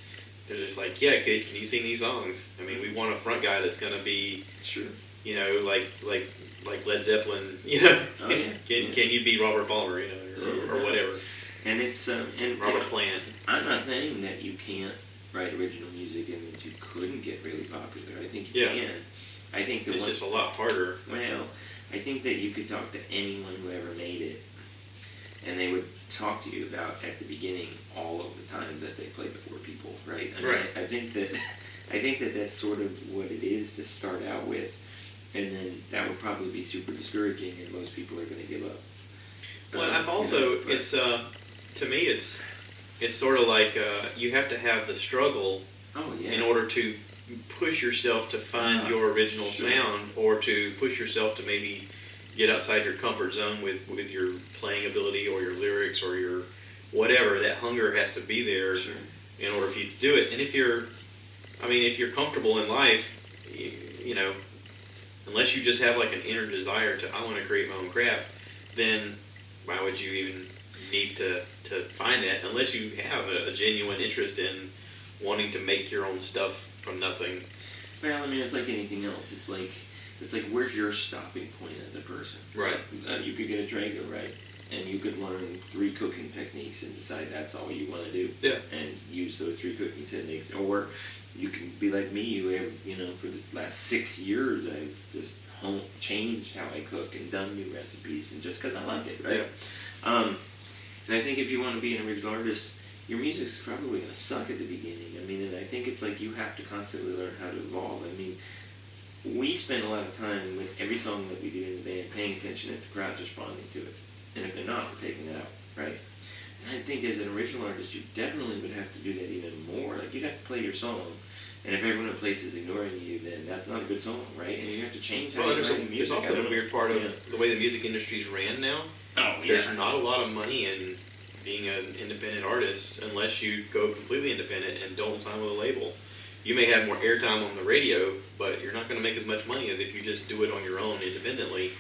they're just like, yeah, kid, can you sing these songs? I mean, we want a front guy that's going to be, sure. You know, like Led Zeppelin, you know, oh, yeah. can you be Robert Palmer, you know, or whatever. And it's and Robert Plant. I'm not saying that you can't write original music and that you couldn't get really popular. I think you can. I think that it's just a lot harder. Well, I think that you could talk to anyone who ever made it, and they would talk to you about at the beginning all of the time that they played before people, right? I mean, right. I think that that's sort of what it is to start out with, and then that would probably be super discouraging, and most people are going to give up. Well, I've also it's to me it's sort of like you have to have the struggle in order to push yourself to find your original sound, or to push yourself to maybe get outside your comfort zone with your playing ability or your lyrics or your whatever. That hunger has to be there in order for you to do it. And if you're comfortable in life, you know, unless you just have like an inner desire to, I want to create my own craft, then why would you even need to find that, unless you have a genuine interest in wanting to make your own stuff from nothing? Well, I mean, it's like anything else. It's like where's your stopping point as a person? Right. You could get a Traeger, right? And you could learn 3 cooking techniques and decide that's all you want to do. Yeah. And use those 3 cooking techniques. Or you can be like me, who, you know, for the last 6 years, I've just changed how I cook and done new recipes, and just because I like it, right? Yeah. And I think if you want to be an original artist, your music's probably going to suck at the beginning. I mean, and I think it's like you have to constantly learn how to evolve. I mean, we spend a lot of time with every song that we do in the band paying attention if the crowd's responding to it. And if they're not, we're taking it out, right? And I think as an original artist, you definitely would have to do that even more. Like, you'd have to play your song, and if everyone in the place is ignoring you, then that's not a good song, right? And you have to change how you write music. There's also a weird part of the way the music industry's ran now. Oh, yeah. There's not a lot of money in being an independent artist unless you go completely independent and don't sign with a label. You may have more airtime on the radio, but you're not going to make as much money as if you just do it on your own independently.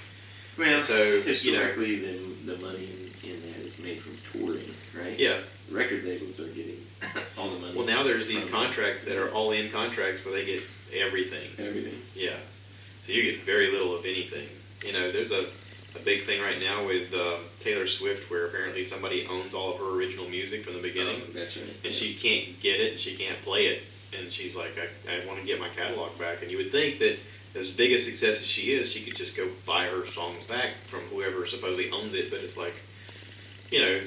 Well, so historically, then the money in that is made from touring, right? Yeah. Record labels are getting all the money. Well, now there's these contracts that are all-in contracts where they get everything. Everything. Yeah. So you get very little of anything. You know, there's a big thing right now with Taylor Swift, where apparently somebody owns all of her original music from the beginning. Oh, that's right. And she can't get it, and she can't play it. And she's like, I want to get my catalog back. And you would think that as big a success as she is, she could just go buy her songs back from whoever supposedly owns it. But it's like, you know,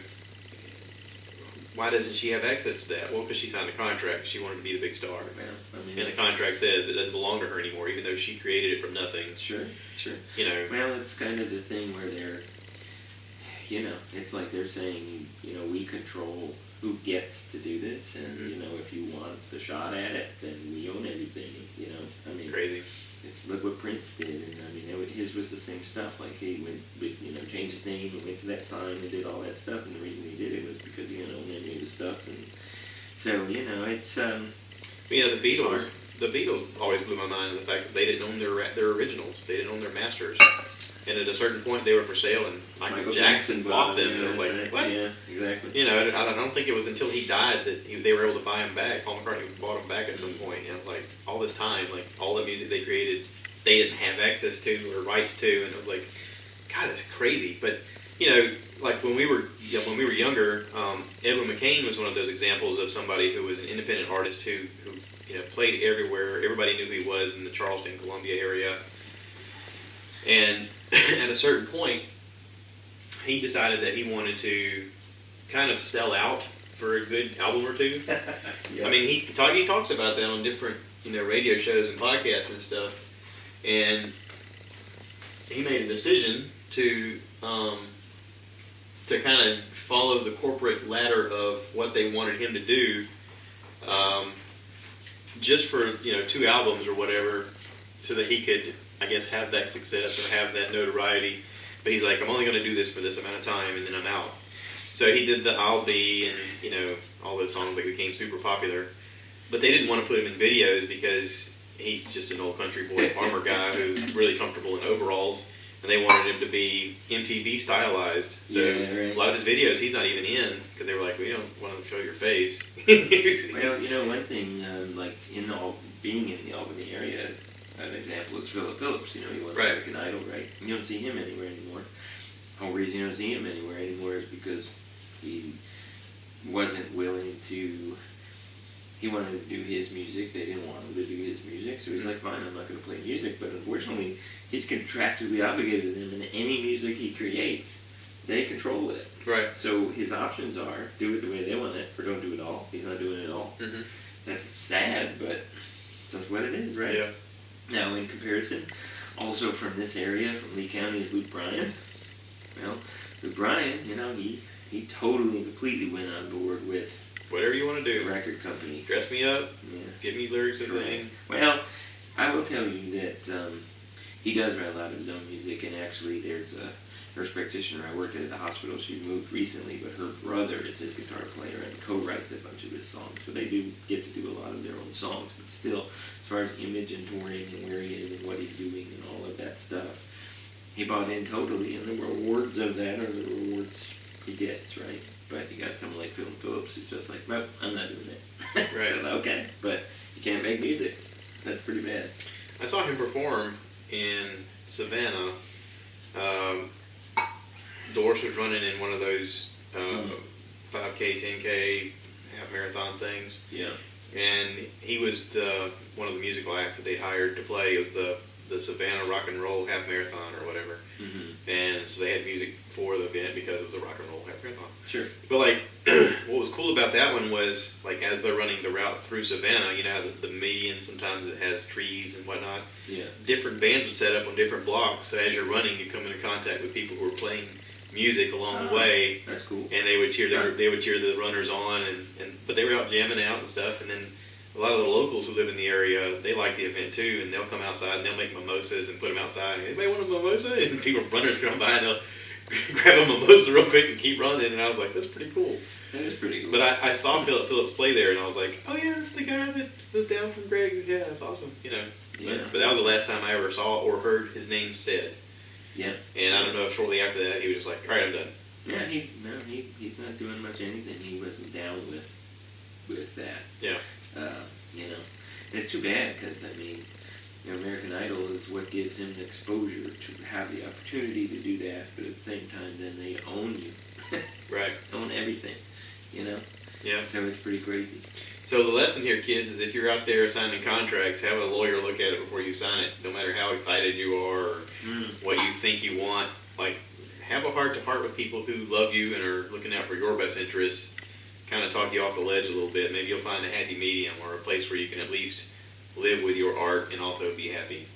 why doesn't she have access to that? Well, because she signed a contract. She wanted to be the big star. Yeah, I mean, and the contract says it doesn't belong to her anymore, even though she created it from nothing. Sure. You know. Well, it's kind of the thing where they're, you know, it's like they're saying, you know, we control who gets to do this, and you know, if you want the shot at it, then we own everything. You know, I mean, it's crazy. It's look what Prince did, and I mean, his was the same stuff. Like he went, you know, changed his name and went to that sign and did all that stuff, and the reason he did it was because he didn't own any of the stuff, and so you know, it's you know, the Beatles. The Beatles always blew my mind in the fact that they didn't own their originals. They didn't own their masters. And at a certain point, they were for sale, and Michael Jackson bought them. And it was like, right. What? Yeah, exactly. You know, I don't think it was until he died that they were able to buy him back. Paul McCartney bought him back at some point. You know, like all this time, like all the music they created, they didn't have access to or rights to, and it was like, God, that's crazy. But you know, like when we were younger, Edwin McCain was one of those examples of somebody who was an independent artist who you know, played everywhere. Everybody knew who he was in the Charleston, Columbia area. And at a certain point, he decided that he wanted to kind of sell out for a good album or two. Yeah. I mean, he talks about that on different, you know, radio shows and podcasts and stuff. And he made a decision to kind of follow the corporate ladder of what they wanted him to do, just for, you know, 2 albums or whatever, so that he could, I guess, have that success or have that notoriety. But he's like, I'm only going to do this for this amount of time, and then I'm out. So he did the I'll Be and, you know, all those songs that became super popular. But they didn't want to put him in videos because he's just an old country boy farmer guy who's really comfortable in overalls. And they wanted him to be MTV stylized. So a lot of his videos he's not even in, because they were like, we don't want to show your face. Well, you know, one thing, like being in the Albany area, an example is Philip Phillips. You know, he won American Idol, right? You don't see him anywhere anymore. The whole reason you don't see him anywhere anymore is because he wasn't willing to. He wanted to do his music. They didn't want him to do his music, so he's like, "Fine, I'm not going to play music." But unfortunately, he's contractually obligated to them, and any music he creates, they control it. Right. So his options are do it the way they want it, or don't do it at all. He's not doing it at all. Mm-hmm. That's sad, but that's what it is, right? Yeah. Now, in comparison, also from this area, from Lee County, is Luke Bryan. Well, Luke Bryan, he totally, completely went on board with whatever you want to do. The record company. Dress me up. Yeah. Give me lyrics to sing. Well, I will tell you that he does write a lot of his own music, and actually there's a nurse practitioner I worked at the hospital. She moved recently, but her brother is his guitar player and co-writes a bunch of his songs. So they do get to do a lot of their own songs, but still, as far as image and touring and where he is and what he's doing and all of that stuff, he bought in totally, and the rewards of that are the rewards he gets, right? But you got someone like Phil Phillips who's just like, nope, I'm not doing it. Right. So, okay, but you can't make music. That's pretty bad. I saw him perform in Savannah. Doris was running in one of those 5K, 10K, half marathon things. Yeah. And he was one of the musical acts that they hired to play. It was the Savannah Rock and Roll Half Marathon or whatever. Mm-hmm. And so they had music for the event because it was a rock and roll half marathon. Sure. But like, what was cool about that one was like as they're running the route through Savannah, the median sometimes it has trees and whatnot. Yeah. Different bands would set up on different blocks. So as you're running, you come into contact with people who are playing music along the way. That's cool. And they would cheer the runners on, but they were out jamming out and stuff. And then a lot of the locals who live in the area, they like the event too, and they'll come outside and they'll make mimosas and put them outside. Anybody want a mimosa? And people, runners come by and they'll grab a mimosa real quick and keep running. And I was like, that's pretty cool. That is pretty cool. But I saw Philip Phillips play there, and I was like, oh yeah, that's the guy that was down from Greg's. Yeah, that's awesome. Yeah. But that was the last time I ever saw or heard his name said. Yeah. And I don't know if shortly after that he was just like, all right, I'm done. Yeah, he's not doing much anything. He wasn't down with that. Yeah. It's too bad because, American Idol is what gives him the exposure to have the opportunity to do that, but at the same time, then they own you. Right. Own everything, Yeah. So it's pretty crazy. So the lesson here, kids, is if you're out there signing contracts, have a lawyer look at it before you sign it, no matter how excited you are or what you think you want. Like, have a heart-to-heart with people who love you and are looking out for your best interests. Kind of talk you off the ledge a little bit. Maybe you'll find a happy medium or a place where you can at least live with your art and also be happy.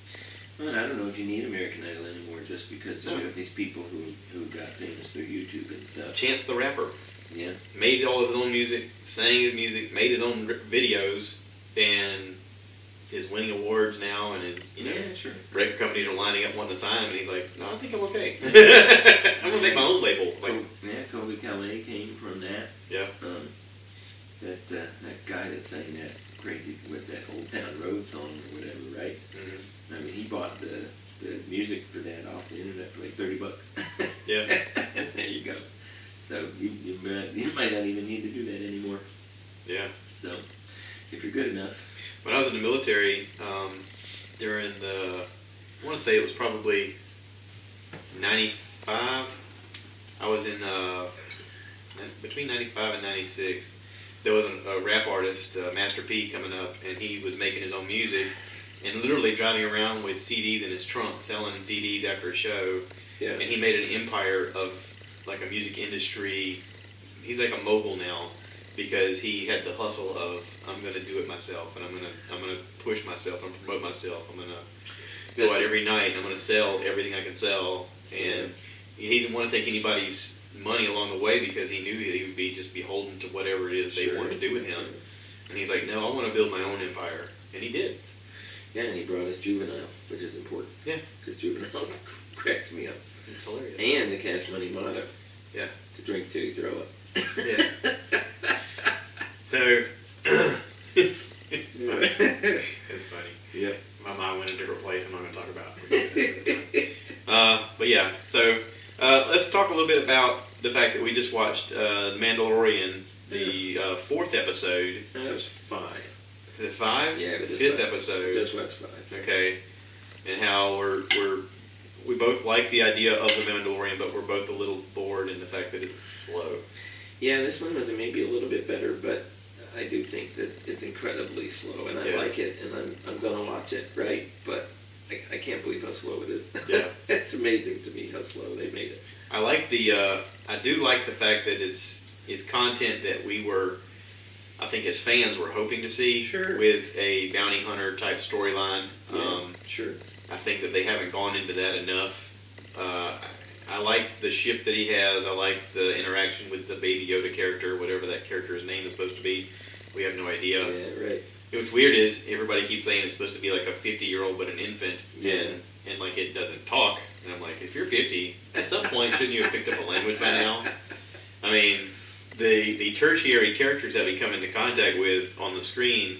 Well, I don't know if you need American Idol anymore just because you have these people who got famous through YouTube and stuff. Chance the Rapper. Yeah. Made all of his own music, sang his music, made his own videos, and is winning awards now, and sure. Record companies are lining up wanting to sign him, and he's like, no, I think I'm okay. I'm going to make my own label. Kobe Calais came from that. Yeah. That guy that sang that crazy, with that Old Town Road song or whatever, right? Mm-hmm. He bought the music for that off the internet for like $30. Yeah. There you go. So you might not even need to do that anymore. Yeah. So if you're good enough. When I was in the military, during I want to say it was probably 95. I was in between 95 and 96. There was a rap artist, Master P, coming up, and he was making his own music and literally driving around with CDs in his trunk, selling CDs after a show. Yeah. And he made an empire of like a music industry. He's like a mogul now because he had the hustle of I'm going to do it myself, and I'm going to push myself, I'm going to promote myself, I'm going to go out every night, and I'm going to sell everything I can sell. And he didn't want to take anybody's money along the way because he knew that he would be just beholden to whatever it is they wanted to do with him. And he's like, no, I want to build my own empire. And he did. Yeah, and he brought us Juvenile, which is important. Yeah. Because Juvenile cracks me up. It's hilarious. And the Cash Money motto. Yeah. To drink till you throw up. Yeah. So, it's funny. It's funny. Yeah. My mind went a different place I'm not going to talk about. But yeah, so let's talk a little bit about the fact that we just watched Mandalorian, the 4th episode. That was 5. Is it 5? Yeah, the 5th episode. Just watched 5. Okay, and how we both like the idea of the Mandalorian, but we're both a little bored in the fact that it's slow. Yeah, this one was maybe a little bit better, but I do think that it's incredibly slow, and I like it, and I'm gonna watch it, right? But I can't believe how slow it is. Yeah. It's amazing to me how slow they made it. I do like the fact that it's content that we were, I think as fans, were hoping to see. Sure. With a bounty hunter type storyline. Yeah, sure. I think that they haven't gone into that enough. I like the ship that he has. I like the interaction with the Baby Yoda character, whatever that character's name is supposed to be. We have no idea. Yeah, right. What's weird is everybody keeps saying it's supposed to be like a 50-year-old but an infant. Yeah. And like it doesn't talk. And I'm like, if you're 50, at some point shouldn't you have picked up a language by now? I mean, the tertiary characters that we come into contact with on the screen,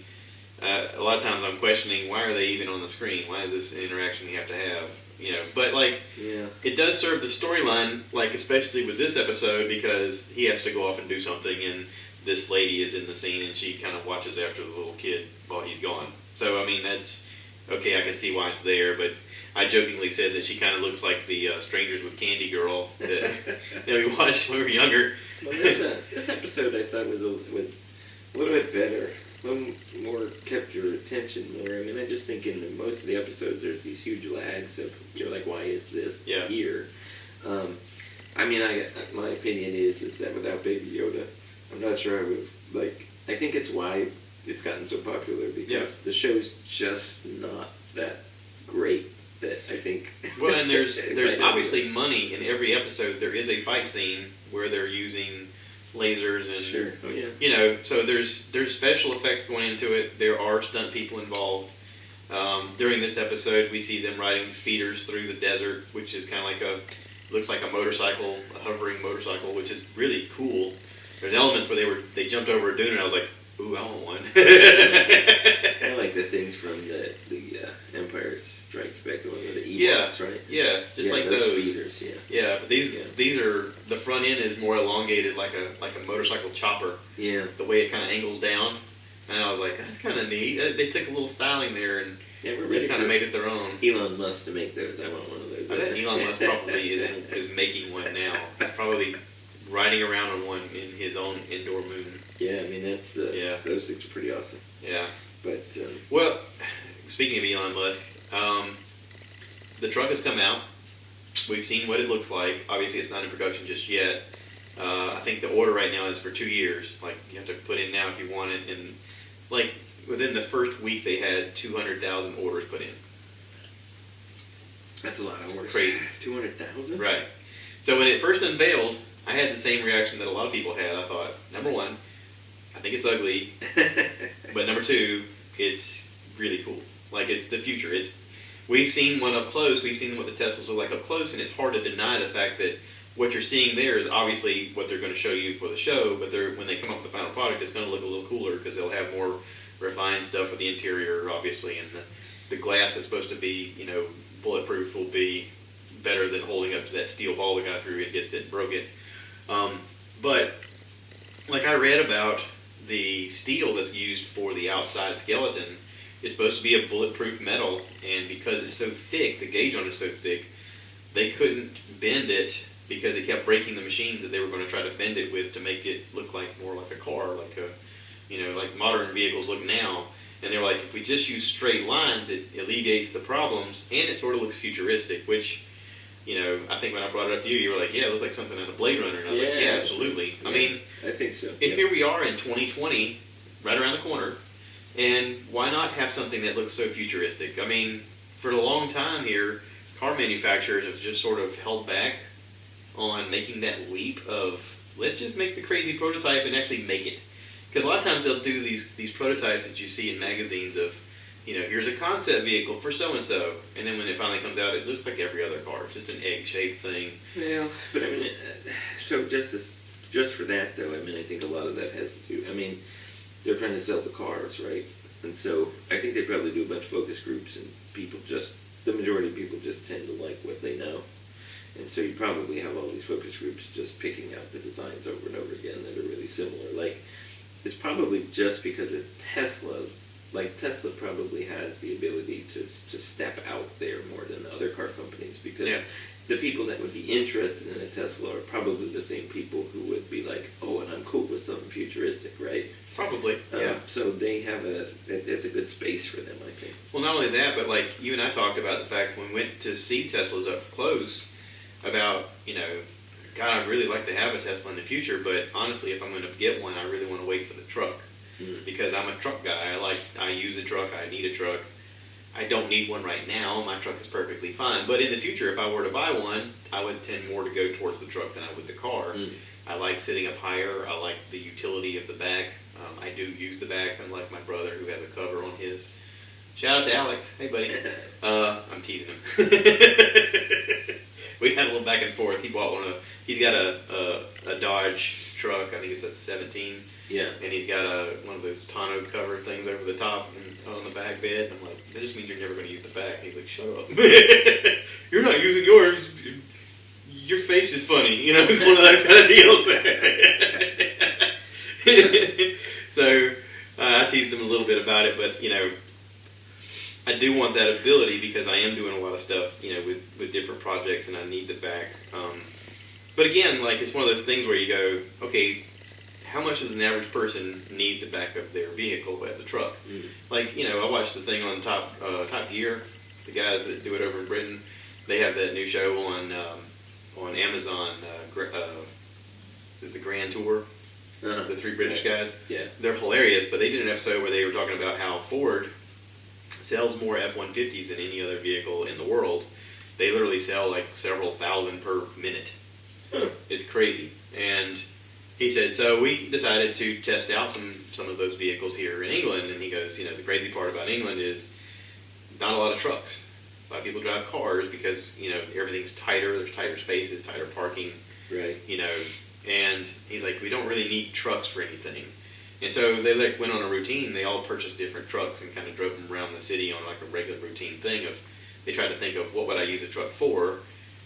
a lot of times I'm questioning, why are they even on the screen? Why is this an interaction we have to have? You know, but like, it does serve the storyline, like especially with this episode, because he has to go off and do something, and this lady is in the scene, and she kind of watches after the little kid while he's gone. So I mean, that's okay. I can see why it's there, but I jokingly said that she kind of looks like the Strangers with Candy girl that we watched when we were younger. Well, this episode I thought was a little bit better. A little more kept your attention more. I mean, I just think in most of the episodes there's these huge lags of, you're like, why is this here? I mean, my opinion is that without Baby Yoda, I'm not sure I would, like, I think it's why it's gotten so popular, because the show's just not that great. That I think. Well, and there's obviously money in every episode. There is a fight scene where they're using lasers and you know, so there's special effects going into it. There are stunt people involved. During this episode, we see them riding speeders through the desert, which is kind of like looks like a motorcycle, a hovering motorcycle, which is really cool. There's elements where they jumped over a dune, and I was like, ooh, I want one. I like the things from the Empire Strikes Back, the one with the Ewoks, right? Yeah, just like those. Speeders, yeah, but these are, the front end is more elongated, like a motorcycle chopper. Yeah. The way it kind of angles down, and I was like, that's kind of neat. They took a little styling there and just kind of made it their own. Elon Musk to make those. I want one of those. I bet Elon Musk probably is making one now. He's probably riding around on one in his own indoor moon. Yeah, I mean that's those things are pretty awesome. Yeah. But well, speaking of Elon Musk. The truck has come out. We've seen what it looks like. Obviously, it's not in production just yet. I think the order right now is for 2 years. Like, you have to put in now if you want it. And, like, within the first week, they had 200,000 orders put in. That's a lot of orders. Crazy. 200,000? Right. So when it first unveiled, I had the same reaction that a lot of people had. I thought, number one, I think it's ugly. But number two, it's really cool. Like, it's the future. We've seen one up close. We've seen what the Teslas look like up close, and it's hard to deny the fact that what you're seeing there is obviously what they're going to show you for the show, but when they come up with the final product, it's going to look a little cooler because they'll have more refined stuff with the interior, obviously, and the glass that's supposed to be, you know, bulletproof will be better than holding up to that steel ball we got through and gets it broken. But, like, I read about the steel that's used for the outside skeleton. It's supposed to be a bulletproof metal, and because it's so thick, the gauge on it is so thick, they couldn't bend it because it kept breaking the machines that they were going to try to bend it with to make it look like more like a car, like modern vehicles look now. And they were like, if we just use straight lines, it alleviates the problems, and it sort of looks futuristic, which, you know, I think when I brought it up to you, you were like, yeah, it looks like something out of Blade Runner. And I was like, yeah, absolutely. Yeah, I mean, I think so. If here we are in 2020, right around the corner, and why not have something that looks so futuristic? I mean, for a long time here, car manufacturers have just sort of held back on making that leap of, let's just make the crazy prototype and actually make it. Because a lot of times they'll do these prototypes that you see in magazines of, you know, here's a concept vehicle for so-and-so. And then when it finally comes out, it looks like every other car. It's just an egg-shaped thing. Yeah, but I mean, so just for that, though, I mean, I think a lot of that has to do, I mean, they're trying to sell the cars, right? And so I think they probably do a bunch of focus groups, and the majority of people just tend to like what they know. And so you probably have all these focus groups just picking out the designs over and over again that are really similar. Like, it's probably just because of Tesla. Like, Tesla probably has the ability to step out there more than other car companies, because the people that would be interested in a Tesla are probably the same people who would be like, oh, and I'm cool with something futuristic, right? Probably, yeah. So they have it's a good space for them, I think. Well, not only that, but like you and I talked about the fact when we went to see Teslas up close about, God, I'd really like to have a Tesla in the future, but honestly, if I'm going to get one, I really want to wait for the truck. Because I'm a truck guy. I use a truck. I need a truck. I don't need one right now. My truck is perfectly fine. But in the future, if I were to buy one, I would tend more to go towards the truck than I would the car. I like sitting up higher. I like the utility of the back. I do use the back, unlike my brother who has a cover on his. Shout out to Alex. Hey, buddy. I'm teasing him. We had a little back and forth. He bought he's got a Dodge truck. I think it's a 17. Yeah. And he's got one of those tonneau cover things over the top and on the back bed. And I'm like, that just means you're never going to use the back. And he's like, shut up. You're not using yours. Your face is funny. It's one of those kind of deals. So I teased him a little bit about it, but, I do want that ability because I am doing a lot of stuff, with different projects, and I need the back. But again, like, it's one of those things where you go, okay, how much does an average person need the back of their vehicle as a truck? Like, I watched the thing on Top Gear, the guys that do it over in Britain. They have that new show on Amazon, the Grand Tour, the three British guys. Yeah. They're hilarious, but they did an episode where they were talking about how Ford sells more F-150s than any other vehicle in the world. They literally sell like several thousand per minute. It's crazy. And he said, so we decided to test out some of those vehicles here in England. And he goes, the crazy part about England is not a lot of trucks. A lot of people drive cars because, everything's tighter. There's tighter spaces, tighter parking. Right. And he's like, we don't really need trucks for anything. And so they went on a routine. They all purchased different trucks and kind of drove them around the city on like a regular routine thing of, they tried to think of what would I use a truck for.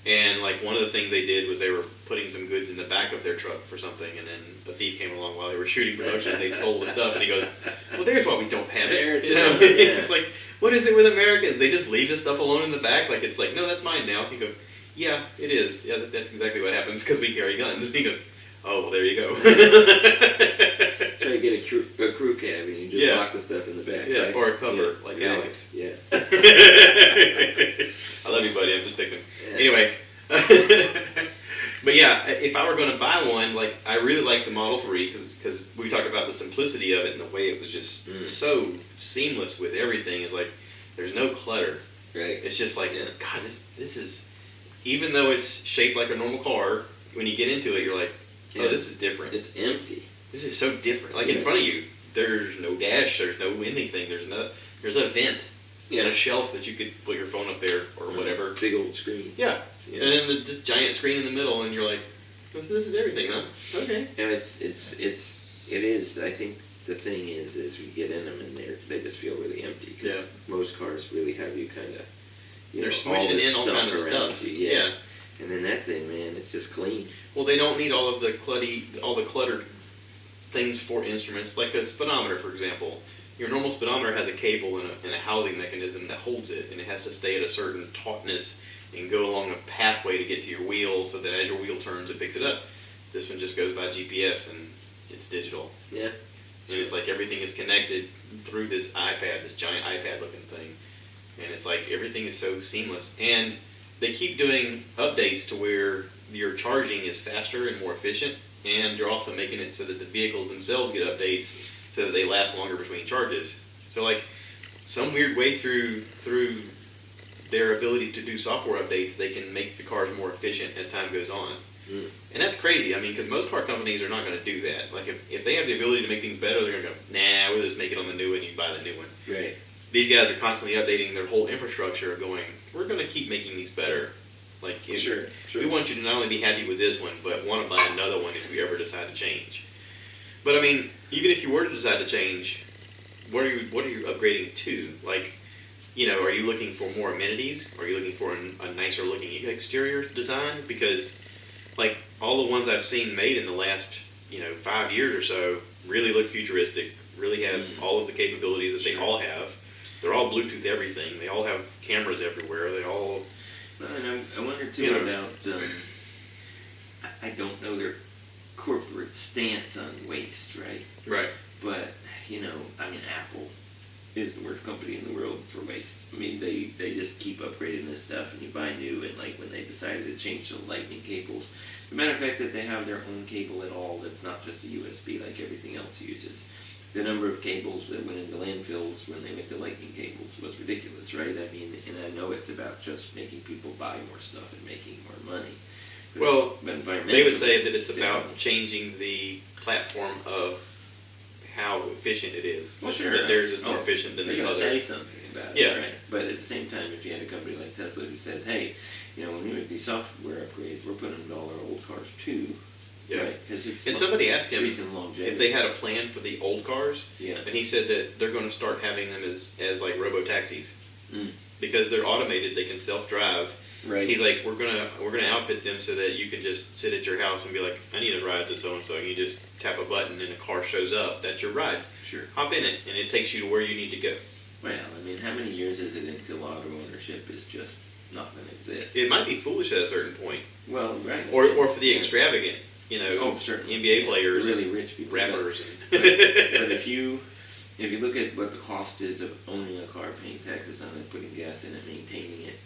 And like one of the things they did was they were putting some goods in the back of their truck for something, and then a thief came along while they were shooting production and they stole the stuff, and he goes, well, there's why we don't have it. It's like, what is it with Americans? They just leave this stuff alone in the back? Like, it's like, no, that's mine now. He goes, yeah, it is. Yeah, that's exactly what happens because we carry guns. And he goes, oh, well, there you go. So you get a crew cab and you just lock the stuff in the back, right? Or a cover, like Alex. Yeah. I love you, buddy. I'm just picking. Anyway. But yeah, if I were going to buy one, like, I really like the Model 3 because we talked about the simplicity of it and the way it was just so seamless with everything. It's like, there's no clutter. Right. It's just like, God, this is, even though it's shaped like a normal car, when you get into it, you're like, oh, this is different. It's empty. This is so different. Like, in front of you, there's no dash, there's no anything, there's a vent and a shelf that you could put your phone up there or whatever. Big old screen. Yeah. And then this giant screen in the middle, and you're like, well, this is everything, huh? Okay. And it is. I think the thing is we get in them and they just feel really empty. Cause most cars really have you kind of, they're smishing in all kinds of stuff. Yeah. And then that thing, man, it's just clean. Well, they don't need all the cluttered things for instruments, like a speedometer, for example. Your normal speedometer has a cable and a housing mechanism that holds it, and it has to stay at a certain tautness and go along a pathway to get to your wheel so that as your wheel turns, it picks it up. This one just goes by GPS, and it's digital. Yeah. And it's like everything is connected through this iPad, this giant iPad-looking thing. And it's like everything is so seamless. And they keep doing updates to where your charging is faster and more efficient, and you're also making it so that the vehicles themselves get updates so that they last longer between charges. So like some weird way through their ability to do software updates, they can make the cars more efficient as time goes on. And that's crazy. I mean, because most car companies are not going to do that. Like if they have the ability to make things better, they're going to go, nah, we'll just make it on the new one and you buy the new one. Right. These guys are constantly updating their whole infrastructure, going, we're going to keep making these better. Like, Sure. We want you to not only be happy with this one, but want to buy another one if we ever decide to change. But I mean, even if you were to decide to change, what are you upgrading to? Like, are you looking for more amenities? Are you looking for a nicer looking exterior design? Because, like, all the ones I've seen made in the last, 5 years or so really look futuristic, really have all of the capabilities that they all have. They're all Bluetooth everything. They all have cameras everywhere. They all, Well, and I wonder too You know. about. I don't know their corporate stance on waste, right? Right. But I mean, Apple is the worst company in the world for waste. I mean, they just keep upgrading this stuff, and you buy new, and like when they decided to change the lightning cables, the matter of fact that they have their own cable at all that's not just a USB like everything else uses. The number of cables that went into landfills when they went to lightning cables was ridiculous, right? I mean, and I know it's about just making people buy more stuff and making more money. Well, they would say that it's terrible. about changing the platform of how efficient it is. Well, sure. That theirs is more efficient than they're the gonna other. say something about it, Yeah. right? But at the same time, if you had a company like Tesla who says, hey, when we make these software upgrades, we're putting them to all our old cars too. Yeah. Right? 'Cause it's And somebody asked him increasing longevity. if they had a plan for the old cars, Yeah. and he said that they're going to start having them as like robo-taxis. Mm. Because they're automated, they can self-drive. Right. He's like, we're gonna outfit them so that you can just sit at your house and be like, I need a ride to so and so. You just tap a button and a car shows up. That's your ride. Sure. Hop in it, and it takes you to where you need to go. Well, I mean, how many years is it until auto ownership is just not going to exist? It might be foolish at a certain point, Well, right. or for the Yeah. extravagant, Oh, certainly. NBA Yeah, players, the really and rich people, rappers. But if you look at what the cost is of owning a car, paying taxes on it, putting gas in it, maintaining it,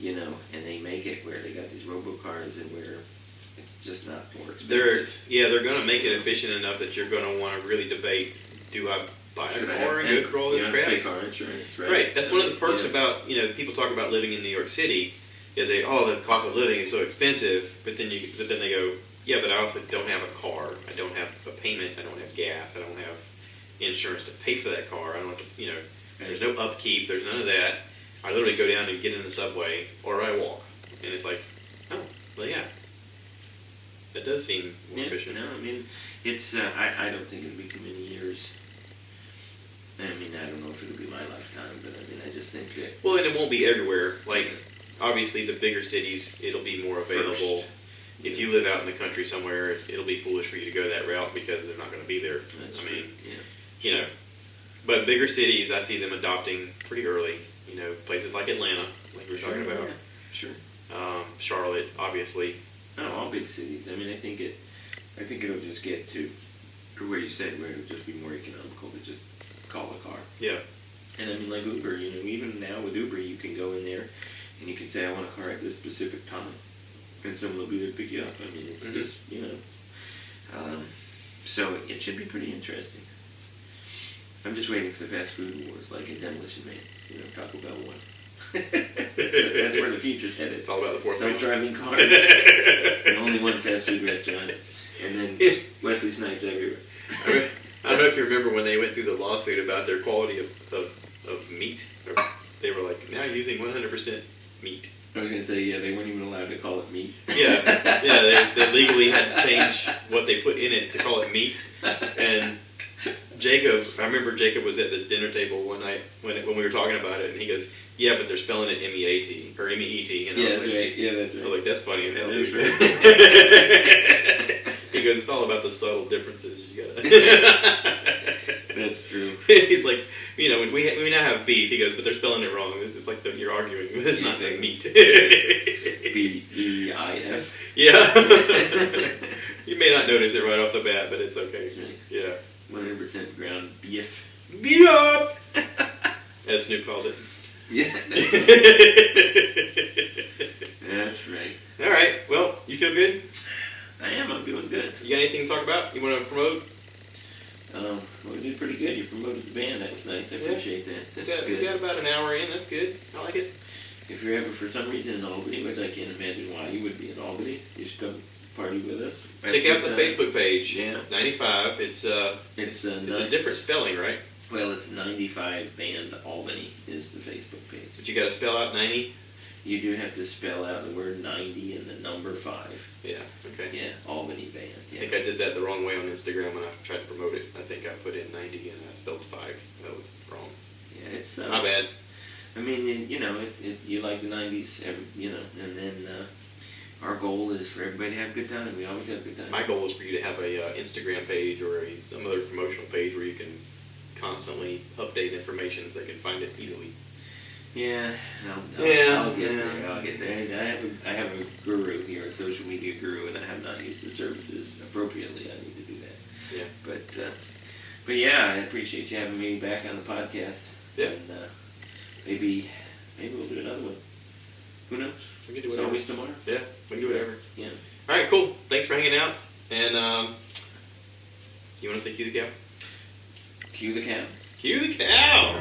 and they make it where they got these robocars and where it's just not more expensive. They're going to make it efficient enough that you're going to want to really debate: do I buy a car and go through all this crap? Pay car insurance, right? Right. That's one of the perks Yeah. about people talk about living in New York City is the cost of living is so expensive, but then they go, yeah, but I also don't have a car. I don't have a payment. I don't have gas. I don't have insurance to pay for that car. I don't have to, there's no upkeep. There's none of that. I literally go down and get in the subway, or I walk, and it's like, oh, well, yeah, that does seem more efficient. No, I mean, it's. I don't think it'll be too many years. I mean, I don't know if it'll be my lifetime, but I mean, I just think that. Well, and it won't be everywhere. Like, obviously, the bigger cities, it'll be more available. First. If you live out in the country somewhere, it'll be foolish for you to go that route because they're not going to be there. That's I true. mean, Yeah. But bigger cities, I see them adopting pretty early. Places like Atlanta, like we were talking about. Yeah. Sure. Charlotte, obviously. No, all big cities. I mean, I think it'll just get to where you said where it'll just be more economical to just call a car. Yeah. And I mean, like Uber, even now with Uber, you can go in there and you can say, I want a car at this specific time, and someone will be there to pick you up. I mean, it's just so it should be pretty interesting. I'm just waiting for the fast food wars, like in Demolition Man, Taco Bell one. that's where the future's headed. It's all about the fourth Self-driving cars, and only one fast food restaurant, and then Wesley Snipes everywhere. I don't know if you remember when they went through the lawsuit about their quality of meat. They were like, now using 100% meat. I was going to say, yeah, they weren't even allowed to call it meat. Yeah, they legally had to change what they put in it to call it meat. And I remember Jacob was at the dinner table one night when we were talking about it, and he goes, yeah, but they're spelling it M-E-A-T, or M-E-E-T. And Yeah, I was like, right. Yeah, that's I right. was like, that's funny as hell. That is right. He goes, it's all about the subtle differences. You gotta. That's true. He's like, we now have beef. He goes, but they're spelling it wrong. It's like you're arguing. It's not the meat. B-E-I-F. Yeah. You may not notice it right off the bat, but it's okay. That's right. Yeah. 100% ground beef. Beef! As Snoop calls it. Yeah, that's right. That's right. All right. Well, you feel good? I'm doing good. You got anything to talk about? You want to promote? Well, we did pretty good. You promoted the band. That was nice. I appreciate that. That's We good. got about an hour in. That's good. I like it. If you're ever for some reason in Albany, which I can't imagine why you would be in Albany, you should come party with us. Check out the Facebook page. Yeah. 95. It's It's a different spelling, right? Well, it's 95 Band Albany is the Facebook page. But you got to spell out 90. You do have to spell out the word 90 and the number 5. Yeah. Okay. Yeah, Albany Band. I Yeah. think I did that the wrong way on Instagram when I tried to promote it. I think I put in 90 and I spelled 5. That was wrong. Yeah, it's My bad. I mean, you like the 90s, and then our goal is for everybody to have a good time. We always have a good time. My goal is for you to have a Instagram page or some other promotional page where you can constantly update information so they can find it easily. Yeah, I'll get there. I'll get there. I have a guru here, a social media guru, and I have not used the services appropriately. I need to do that. Yeah. But yeah, I appreciate you having me back on the podcast. Yeah. And maybe we'll do another one. Who knows? We can do It's whatever. always tomorrow. Yeah, we can do whatever. Yeah. All right, cool. Thanks for hanging out. And you want to say cue the cow? Cue the cow. Cue the cow!